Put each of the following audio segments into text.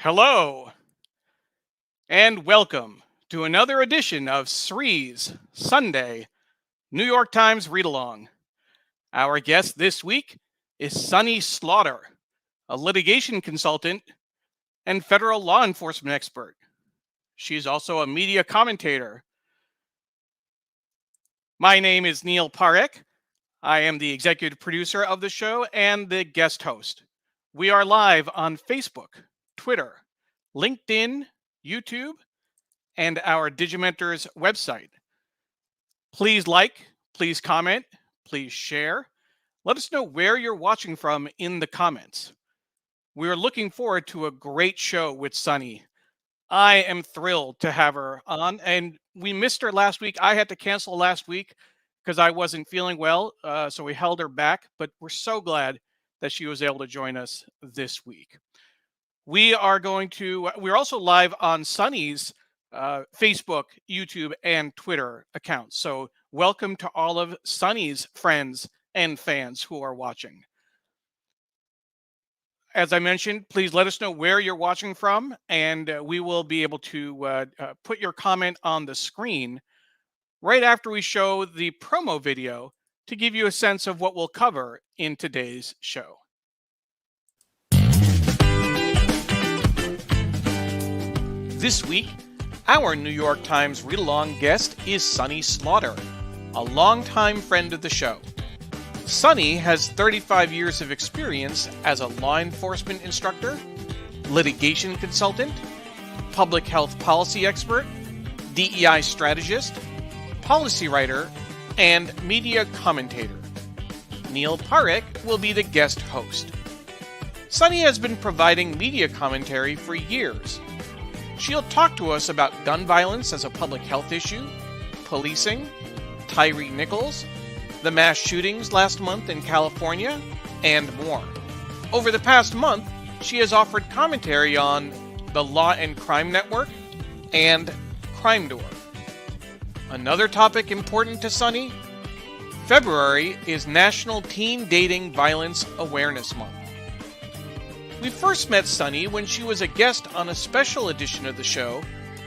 Hello, and welcome to another edition of Sree's Sunday New York Times Read Along. Our guest this week is Sunny Slaughter, a litigation consultant and federal law enforcement expert. She's also a media commentator. My name is Neil Parekh. I am the executive producer of the show and the guest host. We are live on Facebook, Twitter, LinkedIn, YouTube, and our Digimentors website. Please like, please comment, please share. Let us know where you're watching from in the comments. We are looking forward to a great show with Sunny. I am thrilled to have her on, and we missed her last week. I had to cancel last week because I wasn't feeling well, so we held her back, but we're so glad that she was able to join us this week. We're also live on Sunny's Facebook, YouTube, and Twitter accounts. So welcome to all of Sunny's friends and fans who are watching. As I mentioned, please let us know where you're watching from, and we will be able to put your comment on the screen right after we show the promo video to give you a sense of what we'll cover in today's show. This week, our New York Times read-along guest is Sunny Slaughter, a longtime friend of the show. Sunny has 35 years of experience as a law enforcement instructor, litigation consultant, public health policy expert, DEI strategist, policy writer, and media commentator. Neil Parekh will be the guest host. Sunny has been providing media commentary for years. She'll talk to us about gun violence as a public health issue, policing, Tyree Nichols, the mass shootings last month in California, and more. Over the past month, she has offered commentary on the Law and Crime Network and Crime Door. Another topic important to Sunny: February is National Teen Dating Violence Awareness Month. We first met Sunny when she was a guest on a special edition of the show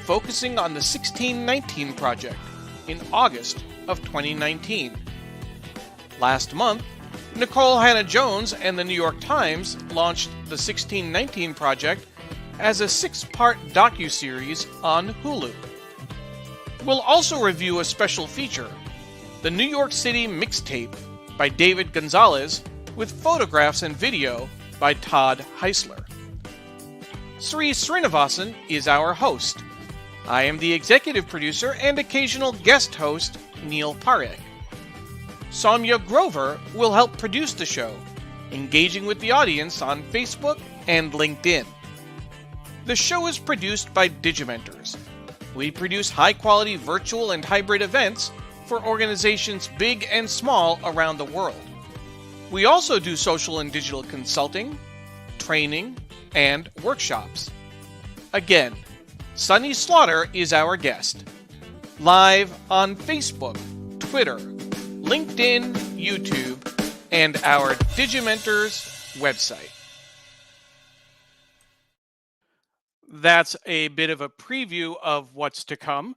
focusing on the 1619 Project in August of 2019. Last month, Nikole Hannah-Jones and the New York Times launched the 1619 Project as a 6-part docu-series on Hulu. We'll also review a special feature, the New York City Mixtape by David Gonzalez, with photographs and video by Todd Heisler. Sreenivasan is our host. I am the executive producer and occasional guest host, Neil Parekh. Soumya Grover will help produce the show, engaging with the audience on Facebook and LinkedIn. The show is produced by Digimentors. We produce high-quality virtual and hybrid events for organizations big and small around the world. We also do social and digital consulting, training, and workshops. Again, Sunny Slaughter is our guest. Live on Facebook, Twitter, LinkedIn, YouTube, and our Digimentors website. That's a bit of a preview of what's to come.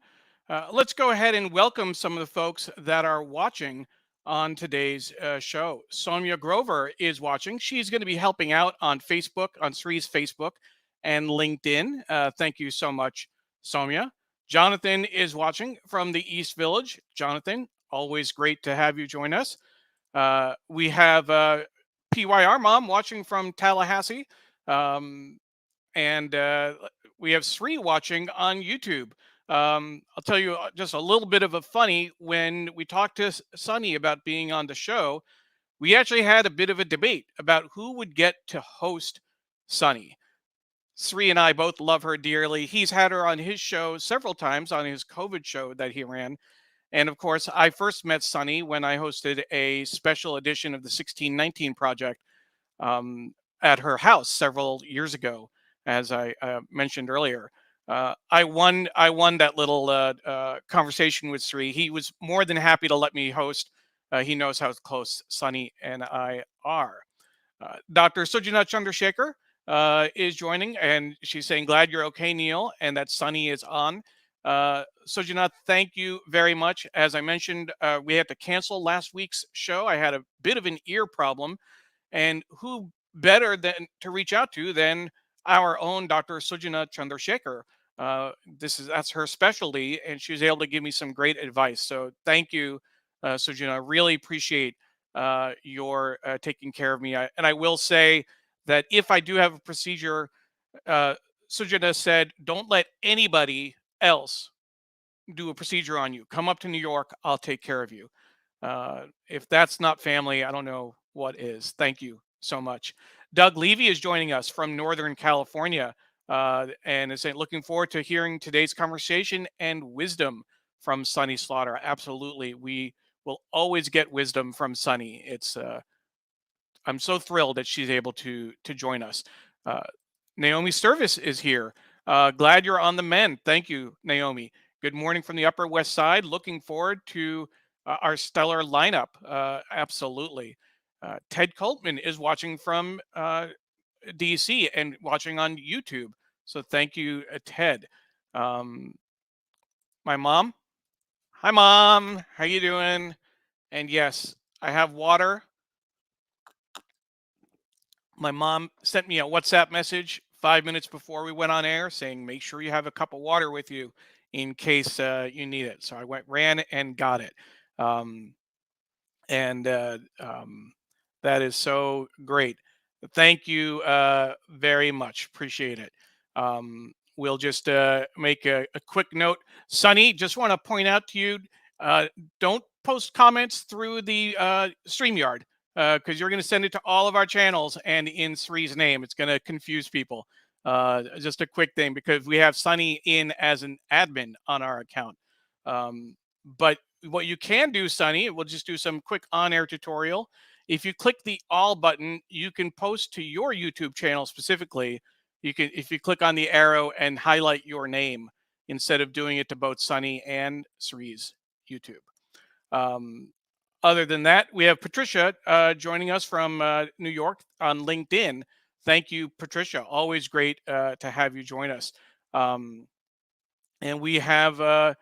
Let's go ahead and welcome some of the folks that are watching on today's show. Soumya Grover is watching. She's going to be helping out on Facebook, on Sree's Facebook and LinkedIn. Thank you so much, Soumya. Jonathan is watching from the East Village. Jonathan, always great to have you join us. We have PYR Mom watching from Tallahassee. And we have Sree watching on YouTube. I'll tell you just a little bit of a funny. When we talked to Sunny about being on the show, we actually had a bit of a debate about who would get to host Sunny. Sree and I both love her dearly. He's had her on his show several times, on his COVID show that he ran. And of course, I first met Sunny when I hosted a special edition of the 1619 Project at her house several years ago, as I mentioned earlier. I won that little conversation with Sree. He was more than happy to let me host. He knows how close Sunny and I are. Dr. Sujana Chandrasekhar is joining, and she's saying, "Glad you're okay, Neil," and that Sunny is on. Sujana, thank you very much. As I mentioned, we had to cancel last week's show. I had a bit of an ear problem, and who better than to reach out to than our own Dr. Sujana Chandrasekhar? That's her specialty, and she was able to give me some great advice. So thank you, Sujana. I really appreciate your taking care of me. And I will say that if I do have a procedure, uh, Sujana said, don't let anybody else do a procedure on you. Come up to New York. I'll take care of you. If that's not family, I don't know what is. Thank you so much. Doug Levy is joining us from Northern California and is saying, looking forward to hearing today's conversation and wisdom from Sunny Slaughter. Absolutely. We will always get wisdom from Sunny. I'm so thrilled that she's able to join us. Uh, Naomi Service is here. Glad you're on the mend. Thank you, Naomi. Good morning from the Upper West Side. Looking forward to our stellar lineup. Absolutely. Ted Coltman is watching from DC and watching on YouTube. So thank you, Ted. Um, my mom. Hi, mom. How you doing? And yes, I have water. My mom sent me a WhatsApp message 5 minutes before we went on air saying, make sure you have a cup of water with you in case you need it. So I ran and got it. Um, and that is so great. Thank you very much. Appreciate it. We'll just make a quick note. Sunny, just want to point out to you, uh, don't post comments through the StreamYard because you're going to send it to all of our channels and in Sree's name. It's going to confuse people. Just a quick thing because we have Sunny in as an admin on our account. But what you can do, Sunny, we'll just do some quick on-air tutorial. If you click the all button, you can post to your YouTube channel specifically. You can, if you click on the arrow and highlight your name instead of doing it to both Sunny and Sree's YouTube. Um, Other than that, we have Patricia joining us from New York on LinkedIn. Thank you, Patricia. Always great to have you join us. And we have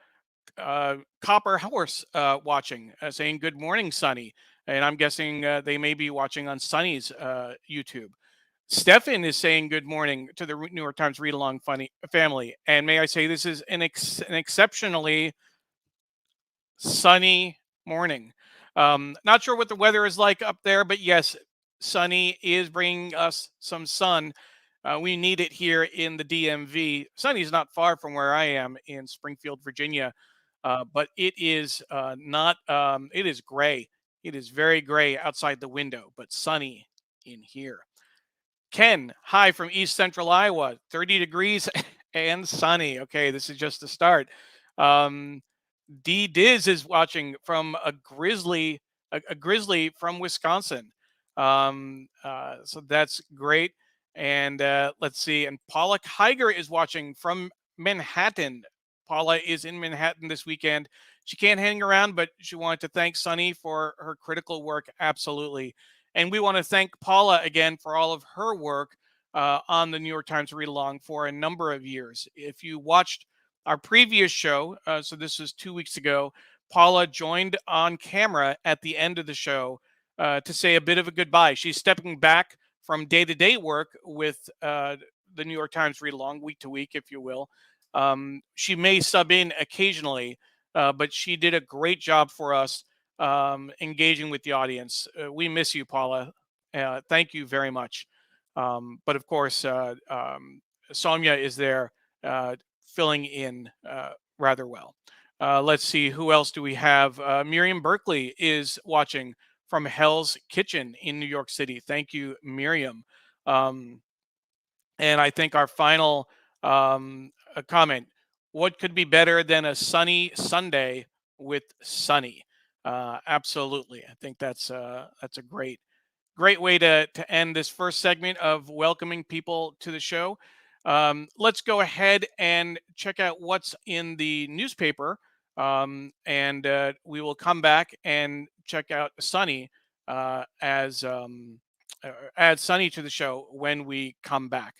Copper Horse watching, saying good morning, Sunny. And I'm guessing they may be watching on Sunny's YouTube. Stefan is saying good morning to the New York Times Read Along funny family. And may I say, this is an exceptionally sunny morning. Not sure what the weather is like up there, but yes, sunny is bringing us some sun. We need it here in the DMV. Sunny's not far from where I am in Springfield, Virginia, but it is not. It is gray. It is very gray outside the window, but sunny in here. Ken, hi from East Central Iowa, 30 degrees and sunny. Okay, this is just the start. Um, D Diz is watching from a grizzly from Wisconsin. So that's great. And let's see. And Paula Kiger is watching from Manhattan. Paula is in Manhattan this weekend. She can't hang around, but she wanted to thank Sunny for her critical work. Absolutely. And we want to thank Paula again for all of her work on the New York Times Read Along for a number of years. If you watched our previous show, so this was 2 weeks ago, Paula joined on camera at the end of the show to say a bit of a goodbye. She's stepping back from day-to-day work with the New York Times Read Along, week to week, if you will. She may sub in occasionally, but she did a great job for us engaging with the audience. We miss you, Paula. Thank you very much. But of course, Sonia is there filling in rather well. Let's see, who else do we have? Miriam Berkeley is watching from Hell's Kitchen in New York City. Thank you, Miriam. And I think our final comment, what could be better than a sunny Sunday with Sunny? Absolutely. I think that's a great way to end this first segment of welcoming people to the show. Let's go ahead and check out what's in the newspaper, and we will come back and check out Sunny as add Sonny to the show when we come back.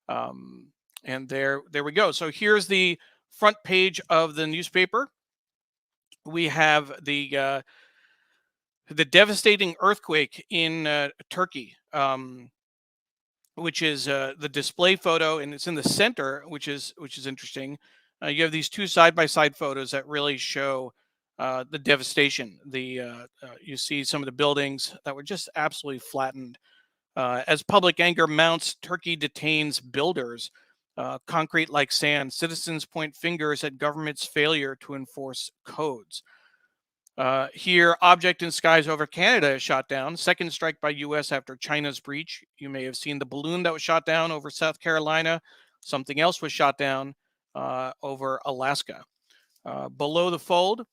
And there we go. So here's the front page of the newspaper. We have the devastating earthquake in Turkey, which is the display photo, and it's in the center, which is interesting. You have these two side-by-side photos that really show the devastation. You see some of the buildings that were just absolutely flattened. As public anger mounts, Turkey detains builders. Concrete like sand. Citizens point fingers at government's failure to enforce codes. Here, object in skies over Canada is shot down. Second strike by U.S. after China's breach. You may have seen the balloon that was shot down over South Carolina. Something else was shot down over Alaska. Below the fold,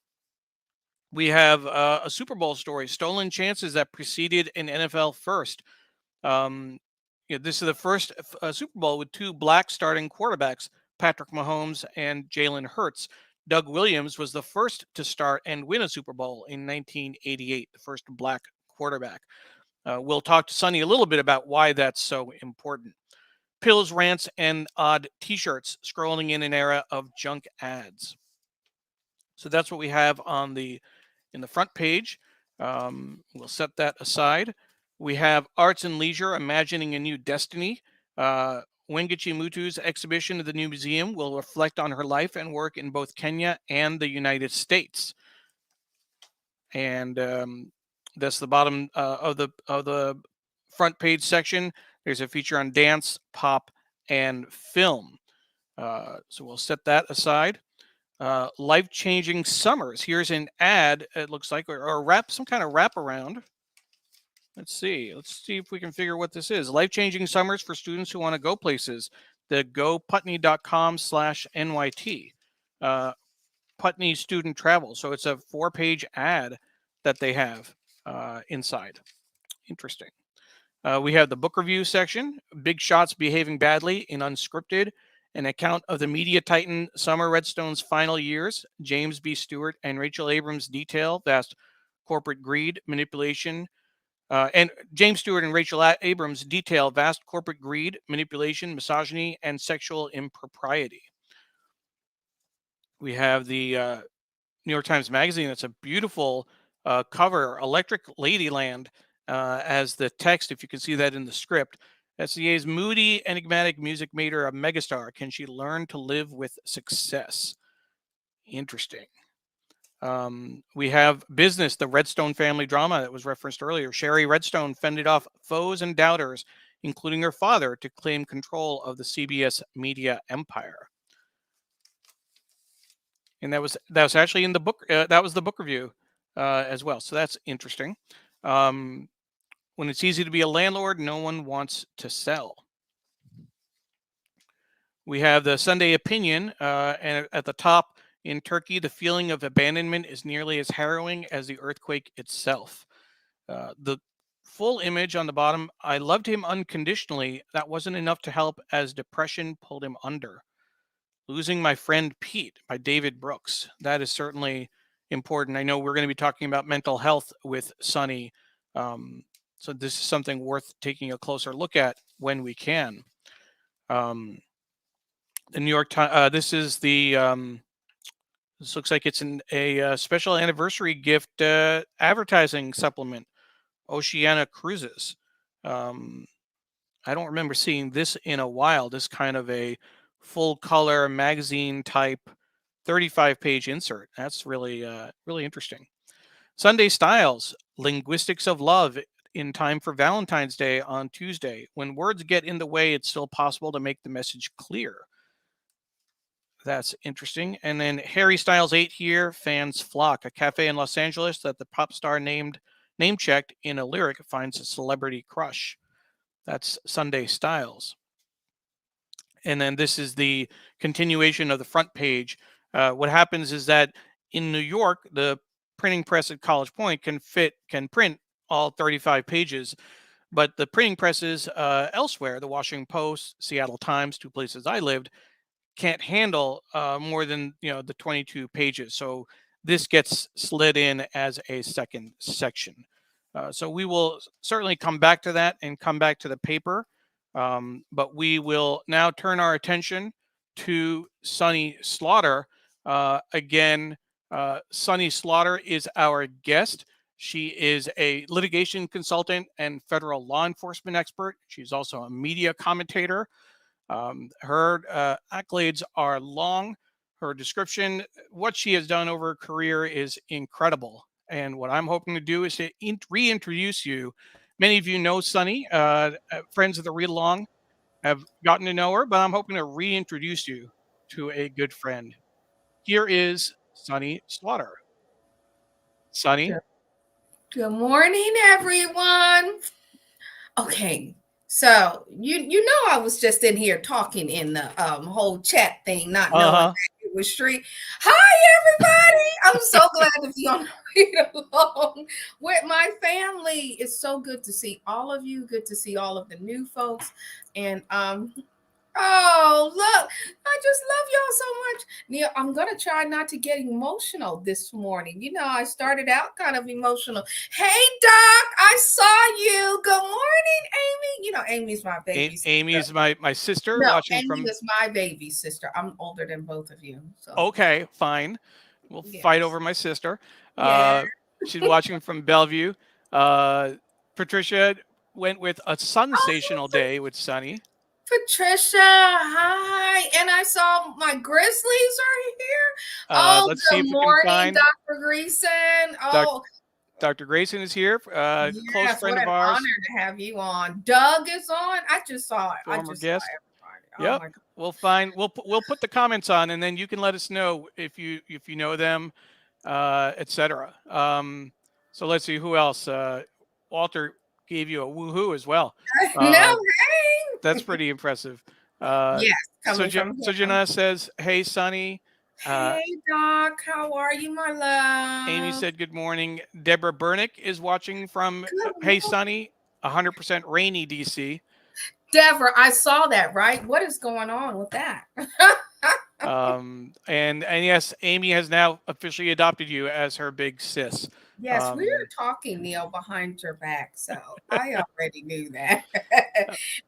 we have a Super Bowl story: stolen chances that preceded an NFL first. This is the first Super Bowl with two black starting quarterbacks, Patrick Mahomes and Jalen Hurts. Doug Williams was the first to start and win a Super Bowl in 1988, the first black quarterback. We'll talk to Sonny a little bit about why that's so important. Pills, rants, and odd T-shirts scrolling in an era of junk ads. So that's what we have in the front page. We'll set that aside. We have Arts and Leisure, Imagining a New Destiny. Wengichi Mutu's exhibition at the new museum will reflect on her life and work in both Kenya and the United States. And that's the bottom of the front page section. There's a feature on dance, pop, and film. So we'll set that aside. Life-changing summers. Here's an ad, it looks like, or some kind of wraparound. Let's see if we can figure what this is. Life-changing summers for students who want to go places. The goputney.com/NYT. Putney Student Travel. So it's a 4-page ad that they have inside. Interesting. We have the book review section. Big Shots Behaving Badly in Unscripted. An account of the media titan Summer Redstone's final years. James B. Stewart and Rachel Abrams detail vast corporate greed, manipulation, and James Stewart and Rachel Abrams detail vast corporate greed, manipulation, misogyny, and sexual impropriety. We have the New York Times Magazine. That's a beautiful cover, Electric Ladyland, as the text, if you can see that in the script. SCA's moody, enigmatic music made her a megastar. Can she learn to live with success? Interesting. We have Business, the Redstone family drama that was referenced earlier. Sherry Redstone fended off foes and doubters, including her father, to claim control of the CBS media empire. And that was actually in the book. That was the book review as well. So that's interesting. When it's easy to be a landlord, no one wants to sell. We have the Sunday Opinion, and at the top, in Turkey, the feeling of abandonment is nearly as harrowing as the earthquake itself. The full image on the bottom: I loved him unconditionally. That wasn't enough to help as depression pulled him under. Losing My Friend Pete by David Brooks. That is certainly important. I know we're going to be talking about mental health with Sonny. So this is something worth taking a closer look at when we can. The New York Times, this is the, this looks like it's a special anniversary gift advertising supplement, Oceana Cruises. I don't remember seeing this in a while, this kind of a full color magazine type 35-page insert. That's really, really interesting. Sunday Styles, Linguistics of Love in time for Valentine's Day on Tuesday. When words get in the way, it's still possible to make the message clear. That's interesting. And then Harry Styles 8 here, fans flock. A cafe in Los Angeles that the pop star name-checked in a lyric finds a celebrity crush. That's Sunday Styles. And then this is the continuation of the front page. What happens is that in New York, the printing press at College Point can print all 35 pages, but the printing presses elsewhere, the Washington Post, Seattle Times, two places I lived, can't handle more than the 22 pages. So this gets slid in as a second section. So we will certainly come back to that and come back to the paper. But we will now turn our attention to Sunny Slaughter. Again, Sunny Slaughter is our guest. She is a litigation consultant and federal law enforcement expert. She's also a media commentator. Her accolades are long. Her description, what she has done over her career, is incredible. And what I'm hoping to do is to reintroduce you. Many of you know Sunny, friends of the read along have gotten to know her, but I'm hoping to reintroduce you to a good friend. Here is Sunny Slaughter. Sunny. Good morning, everyone. Okay, so you know I was just in here talking in the whole chat thing, not knowing that it was Sree. Hi, everybody! I'm so glad to be on Read Along with my family. It's so good to see all of you. Good to see all of the new folks, and oh, look, I just love y'all so much. Neil, I'm going to try not to get emotional this morning. You know, I started out kind of emotional. Hey, Doc, I saw you. Good morning, Amy. You know, Amy's my baby sister. Amy's my sister. No, watching Amy from... is my baby sister. I'm older than both of you. So. Okay, fine. We'll fight over my sister. Yeah. She's watching from Bellevue. Patricia went with a sensational day with Sunny. Patricia, hi. And I saw my Grizzlies are here. Let's see if we can find Dr. Grayson. Oh, Dr. Grayson is here. Yes, close friend of ours. What an honor to have you on. Doug is on. I just saw it. Former guest. Saw everybody. Yep. We'll find. We'll put the comments on, and then you can let us know if you know them, etc. So let's see who else. Walter gave you a woohoo as well. No, hey. That's pretty impressive. Yes. Sojana says, "Hey, Sunny." Hey, Doc. How are you, my love? Amy said, "Good morning." Deborah Bernick is watching from Hey, Sunny, 100% rainy DC. Deborah, I saw that, right? What is going on with that? And yes, Amy has now officially adopted you as her big sis. Yes, we were talking, Neil, behind your back, so I already knew that.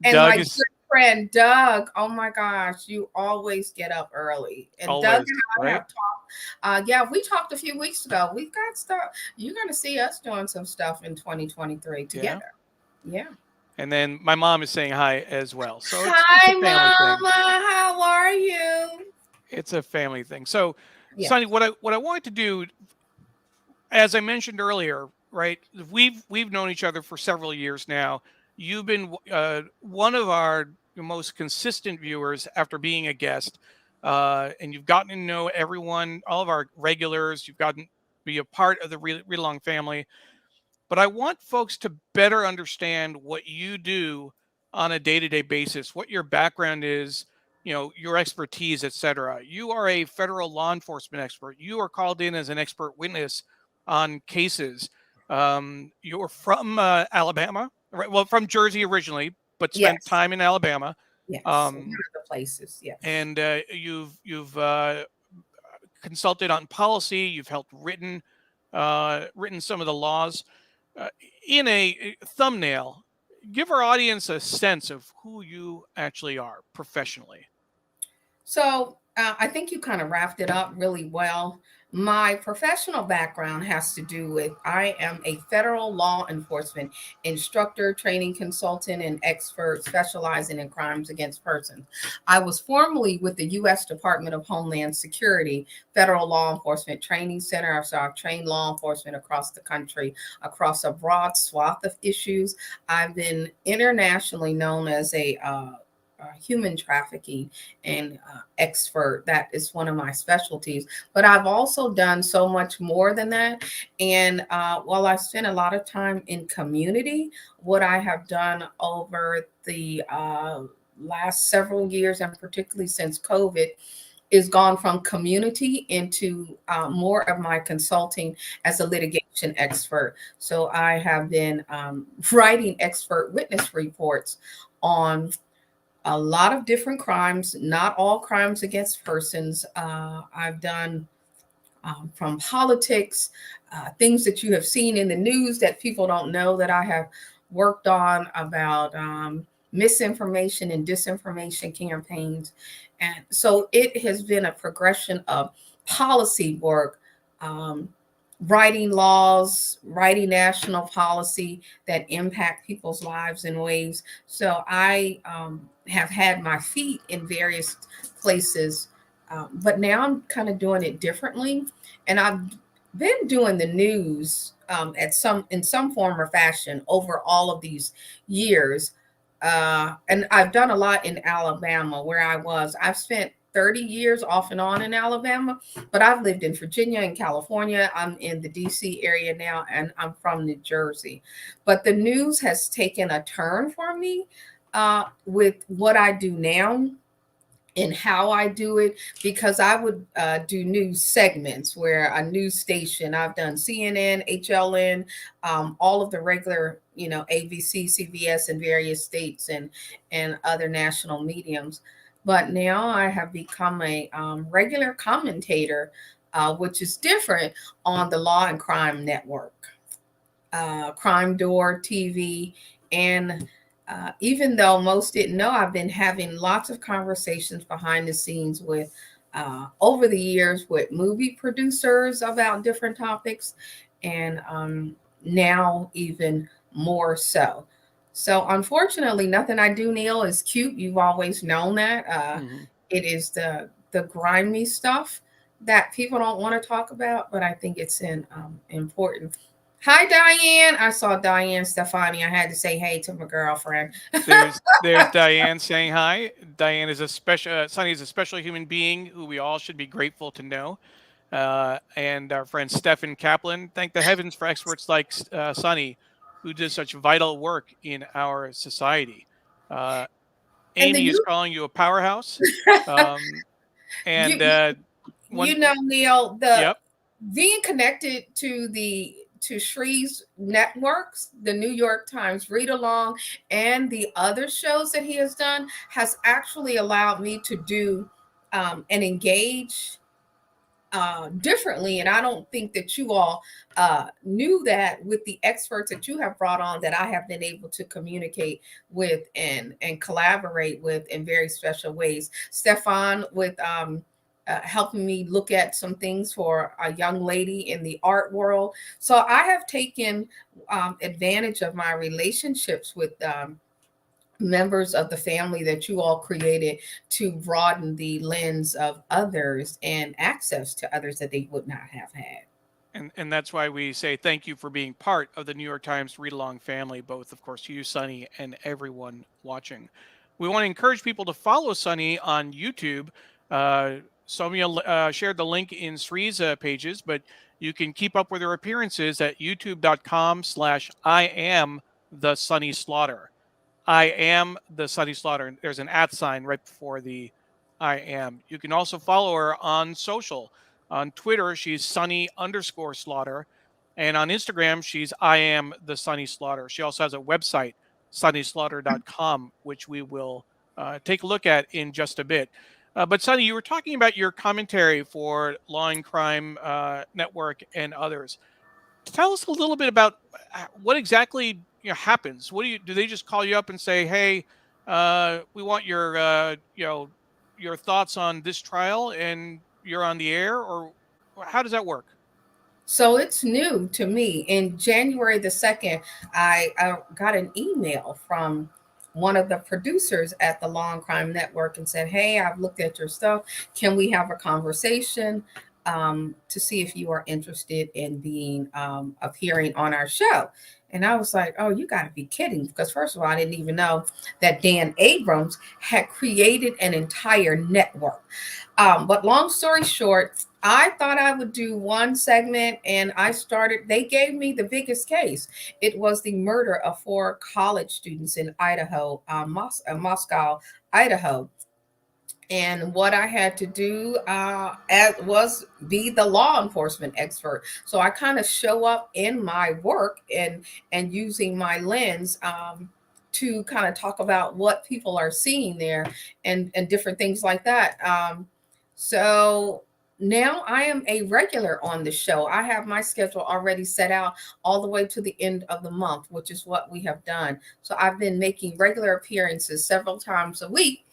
And my good friend Doug, oh my gosh, you always get up early. And always, Doug and I have talked. Yeah, we talked a few weeks ago. We've got stuff. You're going to see us doing some stuff in 2023 together. Yeah. And then my mom is saying hi as well. So hi, Mama. How are you? It's a family thing. So, Sunny, what I wanted to do, as I mentioned earlier, right? We've known each other for several years now. You've been one of our most consistent viewers after being a guest, and you've gotten to know everyone, all of our regulars. You've gotten to be a part of the Read Along family. But I want folks to better understand what you do on a day-to-day basis, what your background is, your expertise, etc. You are a federal law enforcement expert. You are called in as an expert witness on cases. You're from Alabama, right? Well, from Jersey originally, but spent time in Alabama. Yes, one of the places. Yes, and you've consulted on policy. You've helped written some of the laws. In a thumbnail, give our audience a sense of who you actually are professionally. So I think you kind of wrapped it up really well. My professional background has to do with I am a federal law enforcement instructor, training consultant, and expert specializing in crimes against persons. I was formerly with the U.S. Department of Homeland Security Federal Law Enforcement Training Center. So I've trained law enforcement across the country, across a broad swath of issues. I've been internationally known as a human trafficking and expert. That is one of my specialties, but I've also done so much more than that. And while I spent a lot of time in community, what I have done over the last several years, and particularly since COVID, is gone from community into more of my consulting as a litigation expert. So I have been writing expert witness reports on a lot of different crimes, not all crimes against persons. I've done from politics, things that you have seen in the news that people don't know that I have worked on about misinformation and disinformation campaigns. And so it has been a progression of policy work, um, writing laws, writing national policy that impact people's lives in ways. So I have had my feet in various places, but now I'm kind of doing it differently. And I've been doing the news in some form or fashion over all of these years. And I've done a lot in Alabama where I was. I've spent 30 years off and on in Alabama, but I've lived in Virginia and California. I'm in the DC area now, and I'm from New Jersey. But the news has taken a turn for me with what I do now and how I do it, because I would do news segments where a news station, I've done CNN, HLN, all of the regular, ABC, CBS in various states and other national mediums. But now I have become a regular commentator, which is different, on the Law and Crime Network, Crime Door TV, and even though most didn't know, I've been having lots of conversations behind the scenes with, over the years, with movie producers about different topics, and now even more so. So, unfortunately, nothing I do, Neil, is cute. You've always known that. Mm-hmm. It is the grimy stuff that people don't want to talk about, but I think it's important. Hi, Diane. I saw Diane Stefani. I had to say hey to my girlfriend. There's Diane saying hi. Diane is a special. Sunny is a special human being who we all should be grateful to know. And our friend Stefan Kaplan, thank the heavens for experts like Sunny, who does such vital work in our society. Uh, And the Amy is calling you a powerhouse. Um, you and one, Neil, the yep. being connected to Shree's networks, the New York Times Read Along, and the other shows that he has done, has actually allowed me to do and engage differently. And I don't think that you all knew that with the experts that you have brought on, that I have been able to communicate with and collaborate with in very special ways. Stefan with helping me look at some things for a young lady in the art world. So I have taken advantage of my relationships with members of the family that you all created to broaden the lens of others and access to others that they would not have had. And that's why we say thank you for being part of the New York Times Read Along family, both, of course, to you, Sunny, and everyone watching. We want to encourage people to follow Sunny on YouTube. Soumya shared the link in Sree's pages, but you can keep up with her appearances at youtube.com/I am the Sunny Slaughter. I am the Sunny Slaughter. There's an @ sign right before the I am. You can also follow her on social. On Twitter, she's Sunny_Slaughter. And on Instagram, she's I am the Sunny Slaughter. She also has a website, sunnyslaughter.com, which we will take a look at in just a bit. But Sunny, you were talking about your commentary for Law and Crime Network and others. Tell us a little bit about what exactly happens. What do they just call you up and say, hey, we want your thoughts on this trial, and you're on the air, or how does that work? So it's new to me. In January the 2nd, I got an email from one of the producers at the Law and Crime Network and said, hey, I've looked at your stuff. Can we have a conversation to see if you are interested in being appearing on our show? And I was like, oh, you got to be kidding. Because first of all, I didn't even know that Dan Abrams had created an entire network. But long story short, I thought I would do one segment, and they gave me the biggest case. It was the murder of 4 college students in Idaho, Moscow, Idaho. And what I had to do was be the law enforcement expert. So I kind of show up in my work and using my lens to kind of talk about what people are seeing there and different things like that. So now I am a regular on the show. I have my schedule already set out all the way to the end of the month, which is what we have done. So I've been making regular appearances several times a week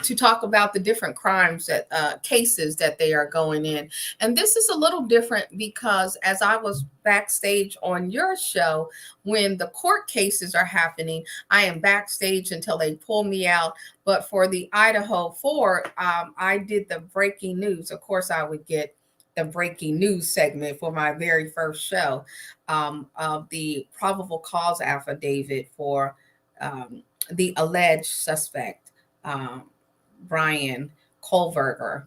to talk about the different crimes that cases that they are going in. And this is a little different because as I was backstage on your show, when the court cases are happening, I am backstage until they pull me out. But for the Idaho 4, I did the breaking news. Of course, I would get the breaking news segment for my very first show of the probable cause affidavit for the alleged suspect. Brian Kohlberger.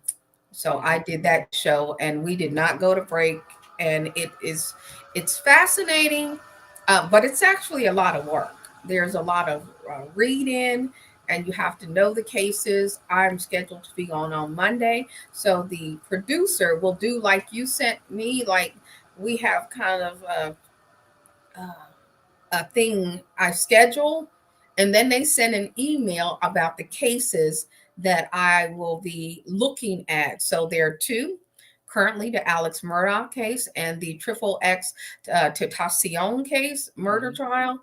So I did that show and we did not go to break. And it's fascinating, but it's actually a lot of work. There's a lot of reading and you have to know the cases. I'm scheduled to be on Monday. So the producer will do like you sent me, like we have kind of a thing I schedule, and then they send an email about the cases that I will be looking at. So there are two currently: the Alex Murdaugh case and the Triple X Tentacion case, murder trial.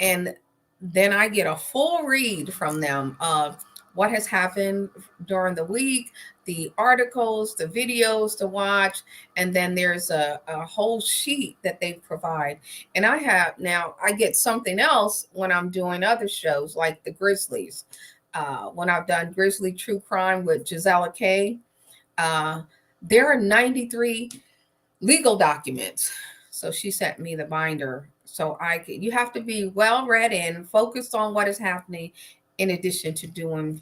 And then I get a full read from them of what has happened during the week, the articles, the videos to watch, and then there's a whole sheet that they provide. And I get something else when I'm doing other shows like the Grizzlies. When I've done Grizzly True Crime with Gisela K, there are 93 legal documents. So she sent me the binder. So you have to be well read and focused on what is happening in addition to doing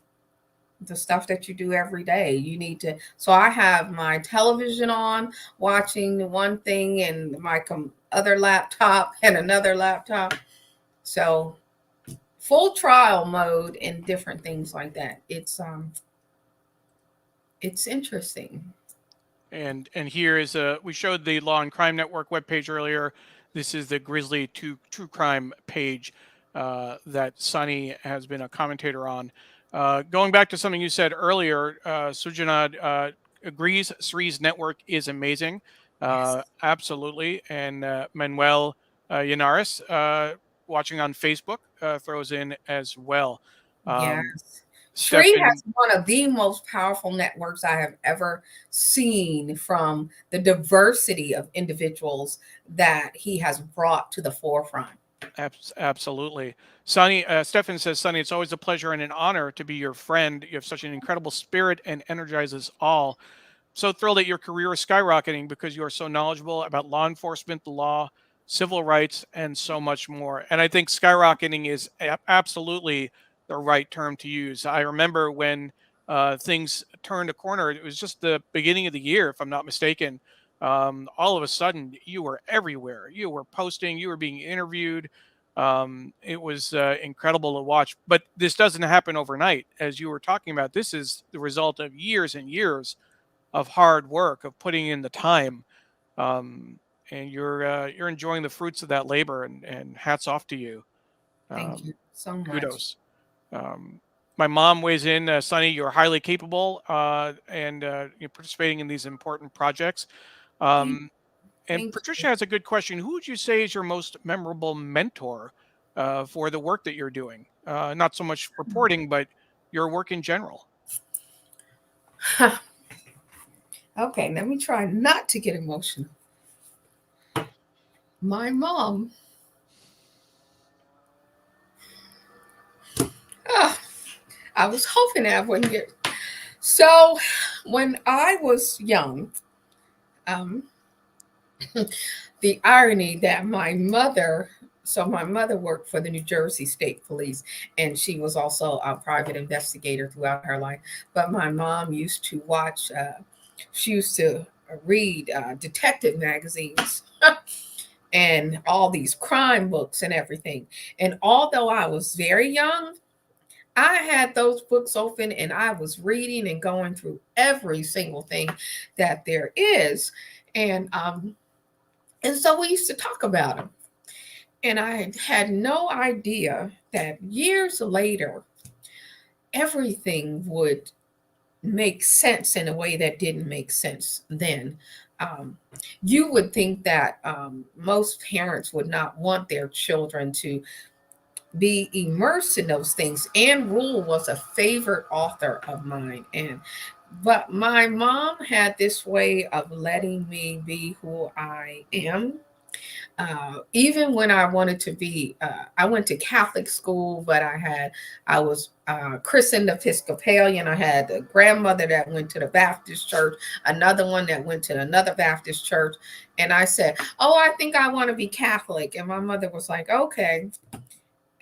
the stuff that you do every day. You need to. So I have my television on, watching one thing, and my other laptop and another laptop. So full trial mode and different things like that. It's interesting. And here is we showed the Law and Crime Network webpage earlier. This is the Grizzly True Crime page that Sunny has been a commentator on. Going back to something you said earlier, Sujanad agrees Sree's network is amazing. Yes. Absolutely. And Manuel Yanaris, watching on Facebook, throws in as well. Yes. Sree Stefan, has one of the most powerful networks I have ever seen, from the diversity of individuals that he has brought to the forefront. Absolutely. Sonny, Stefan says, Sonny, it's always a pleasure and an honor to be your friend. You have such an incredible spirit and energizes all. So thrilled that your career is skyrocketing because you are so knowledgeable about law enforcement, the law, civil rights, and so much more. And I think skyrocketing is absolutely the right term to use. I remember when things turned a corner, it was just the beginning of the year, if I'm not mistaken. All of a sudden, you were everywhere. You were posting, you were being interviewed. It was incredible to watch. But this doesn't happen overnight. As you were talking about, this is the result of years and years of hard work, of putting in the time, and you're enjoying the fruits of that labor, and hats off to you. Thank you so much. Kudos. My mom weighs in, Sonny, you're highly capable and you're participating in these important projects. Thank, And thank Patricia you. has a good question. Who would you say is your most memorable mentor for the work that you're doing? Not so much reporting, but your work in general. Okay, let me try not to get emotional. My mom. Ah, I was hoping I wouldn't get. So, when I was young, um, the irony that my mother worked for the New Jersey State Police, and she was also a private investigator throughout her life. But my mom used to she used to read detective magazines and all these crime books and everything. And although I was very young, I had those books open and I was reading and going through every single thing that there is. And so we used to talk about them. And I had no idea that years later, everything would make sense in a way that didn't make sense then. Um, you would think that most parents would not want their children to be immersed in those things. Anne Rule was a favorite author of mine, and but my mom had this way of letting me be who I am. Even when I wanted to be, I went to Catholic school, but I was christened Episcopalian. I had a grandmother that went to the Baptist church, another one that went to another Baptist church. And I said, "Oh, I think I want to be Catholic." And my mother was like, "Okay."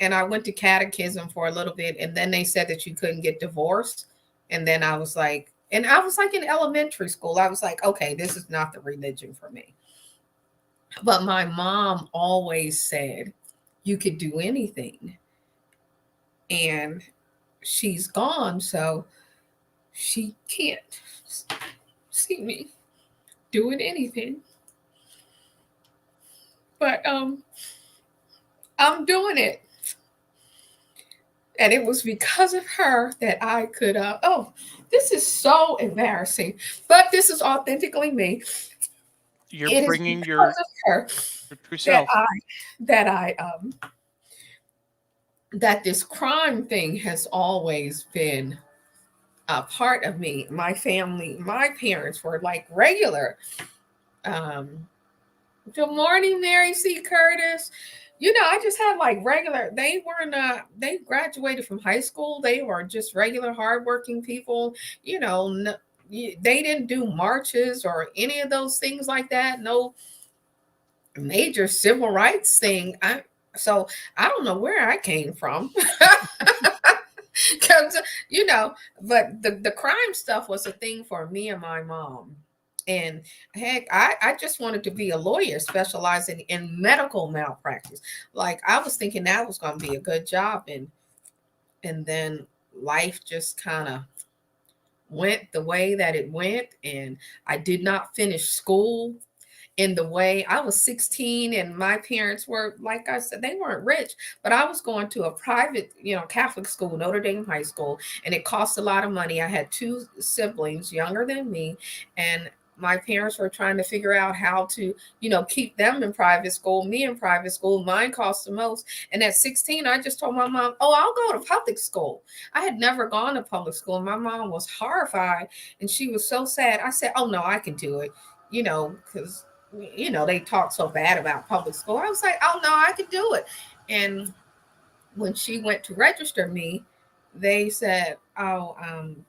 And I went to catechism for a little bit. And then they said that you couldn't get divorced. And then I was like, and I was like in elementary school, I was like, okay, this is not the religion for me. But my mom always said you could do anything. And she's gone, so she can't see me doing anything. But I'm doing it. And it was because of her that I could oh, this is so embarrassing. But this is authentically me. You're It is bringing because of her your true that self. I that this crime thing has always been a part of me. My family, my parents were like regular. Um, Good morning, Mary C. Curtis. You know, I just had like regular, they weren't, they graduated from high school. They were just regular, hardworking people. You know, they didn't do marches or any of those things like that. No major civil rights thing. So I don't know where I came from. Because, you know, but the crime stuff was a thing for me and my mom. And heck, I just wanted to be a lawyer specializing in medical malpractice. Like I was thinking that was going to be a good job. And then life just kind of went the way that it went. And I did not finish school in the way I was 16 and my parents were, like I said, they weren't rich, but I was going to a private, you know, Catholic school, Notre Dame High School, and it cost a lot of money. I had two siblings younger than me, and my parents were trying to figure out how to, you know, keep them in private school, me in private school. Mine cost the most. And at 16, I just told my mom, "Oh, I'll go to public school." I had never gone to public school. And my mom was horrified and she was so sad. I said, "Oh, no, I can do it." You know, because you know, they talk so bad about public school. I was like, "Oh no, I could do it." And when she went to register me, they said, "Oh,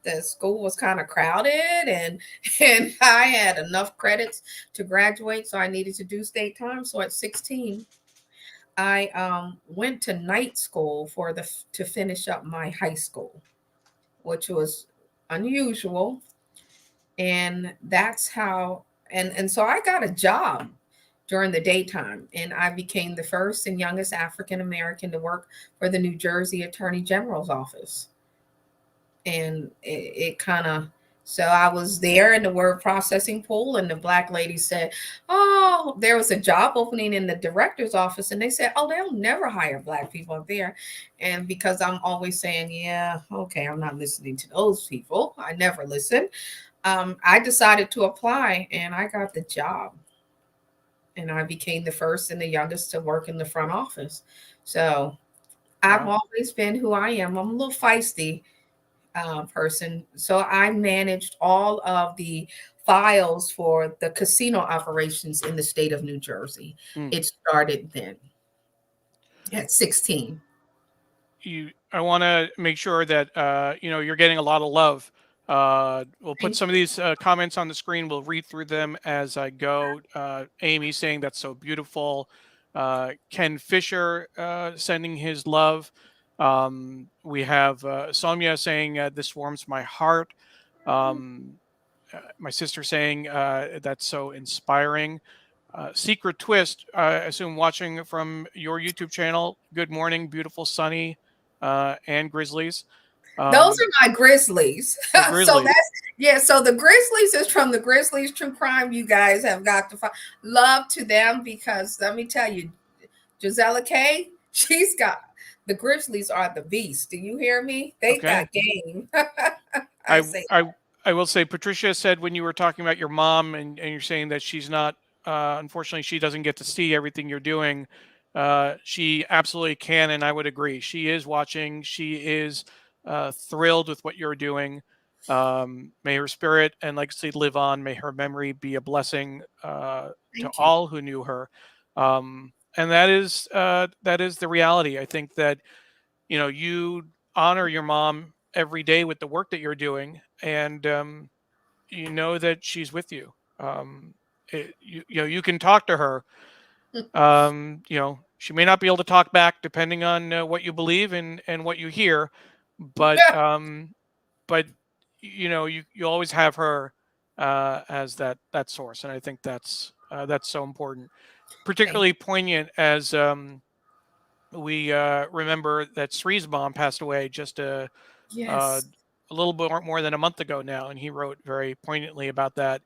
the school was kind of crowded, and and I had enough credits to graduate, so I needed to do state time." So at 16, I went to night school to finish up my high school, which was unusual, and that's how. And so I got a job during the daytime. And I became the first and youngest African American to work for the New Jersey Attorney General's office. And it kind of, so I was there in the word processing pool, and the black lady said, "Oh, there was a job opening in the director's office." And they said, "Oh, they'll never hire black people up there." And because I'm always saying, "Yeah, okay, I'm not listening to those people. I never listen." I decided to apply and I got the job. And I became the first and the youngest to work in the front office. So I've Wow. always been who I am. I'm a little feisty person. So I managed all of the files for the casino operations in the state of New Jersey. Mm. It started then at 16. I want to make sure that you're getting a lot of love. We'll put Thank some of you. these comments on the screen. We'll read through them as I go. Amy saying that's so beautiful. Ken Fisher sending his love. We have Sonia saying this warms my heart. Um, my sister saying that's so inspiring. Secret Twist, I assume watching from your YouTube channel. Good morning, beautiful Sunny and Grizzlies. Those Um, are my Grizzlies. oh, So Grizzlies. that's, yeah. So the Grizzlies is from the Grizzlies True Crime. You guys have got to find love to them, because let me tell you, Gisela K, she's got, the Grizzlies are the beast. Do you hear me? They Okay. got game. I I say I that. I will say, Patricia said when you were talking about your mom, and you're saying that she's not, unfortunately, she doesn't get to see everything you're doing. She absolutely can, and I would agree. She is watching. She is thrilled with what you're doing. May her spirit and legacy live on. May her memory be a blessing to Thank you. all who knew her. And that is the reality. I think that you honor your mom every day with the work that you're doing, and you know that she's with you. You can talk to her. She may not be able to talk back depending on what you believe and what you hear, but you always have her as that source, and I think that's so important, Thank particularly poignant as we remember that Sree's mom passed away just uh, Yes. a little bit more than a month ago now, and he wrote very poignantly about that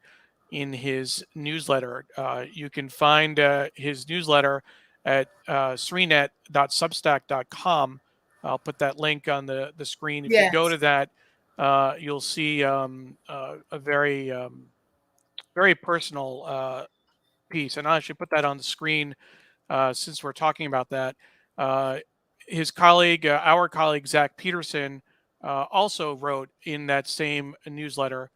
in his newsletter. You can find his newsletter at sreenet.substack.com. I'll put that link on the screen. If you go Yes. to that, you'll see a very very personal piece, and I should put that on the screen since we're talking about that. Uh, his colleague, our colleague Zach Peterson, also wrote in that same newsletter,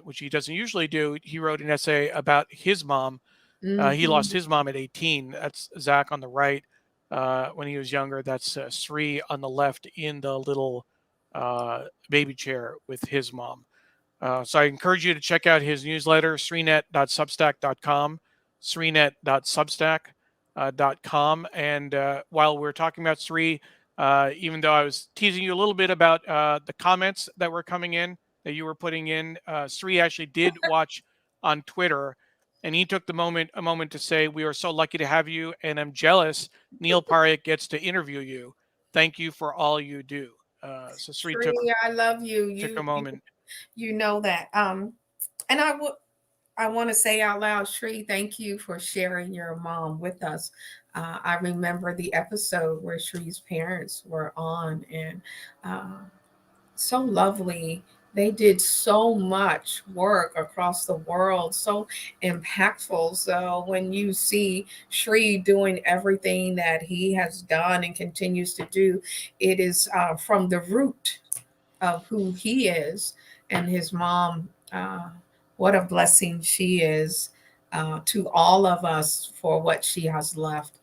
which he doesn't usually do. He wrote an essay about his mom. He lost Hmm. his mom at 18. That's Zach on the right. When he was younger, that's Sree on the left in the little baby chair with his mom. So I encourage you to check out his newsletter, sreenet.substack.com, sreenet.substack.com. And while we're talking about Sree, even though I was teasing you a little bit about the comments that were coming in, that you were putting in, Sree actually did watch on Twitter, and he took a moment to say, "We are so lucky to have you, and I'm jealous Neil Parekh gets to interview you. Thank you for all you do." So Sree Sree, I love you. took a You moment. you know that. And I want to say out loud, Sree, thank you for sharing your mom with us. I remember the episode where Shree's parents were on, and uh, so lovely. They did so much work across the world, so impactful. So when you see Sree doing everything that he has done and continues to do, it is from the root of who he is and his mom. What a blessing she is to all of us for what she has left.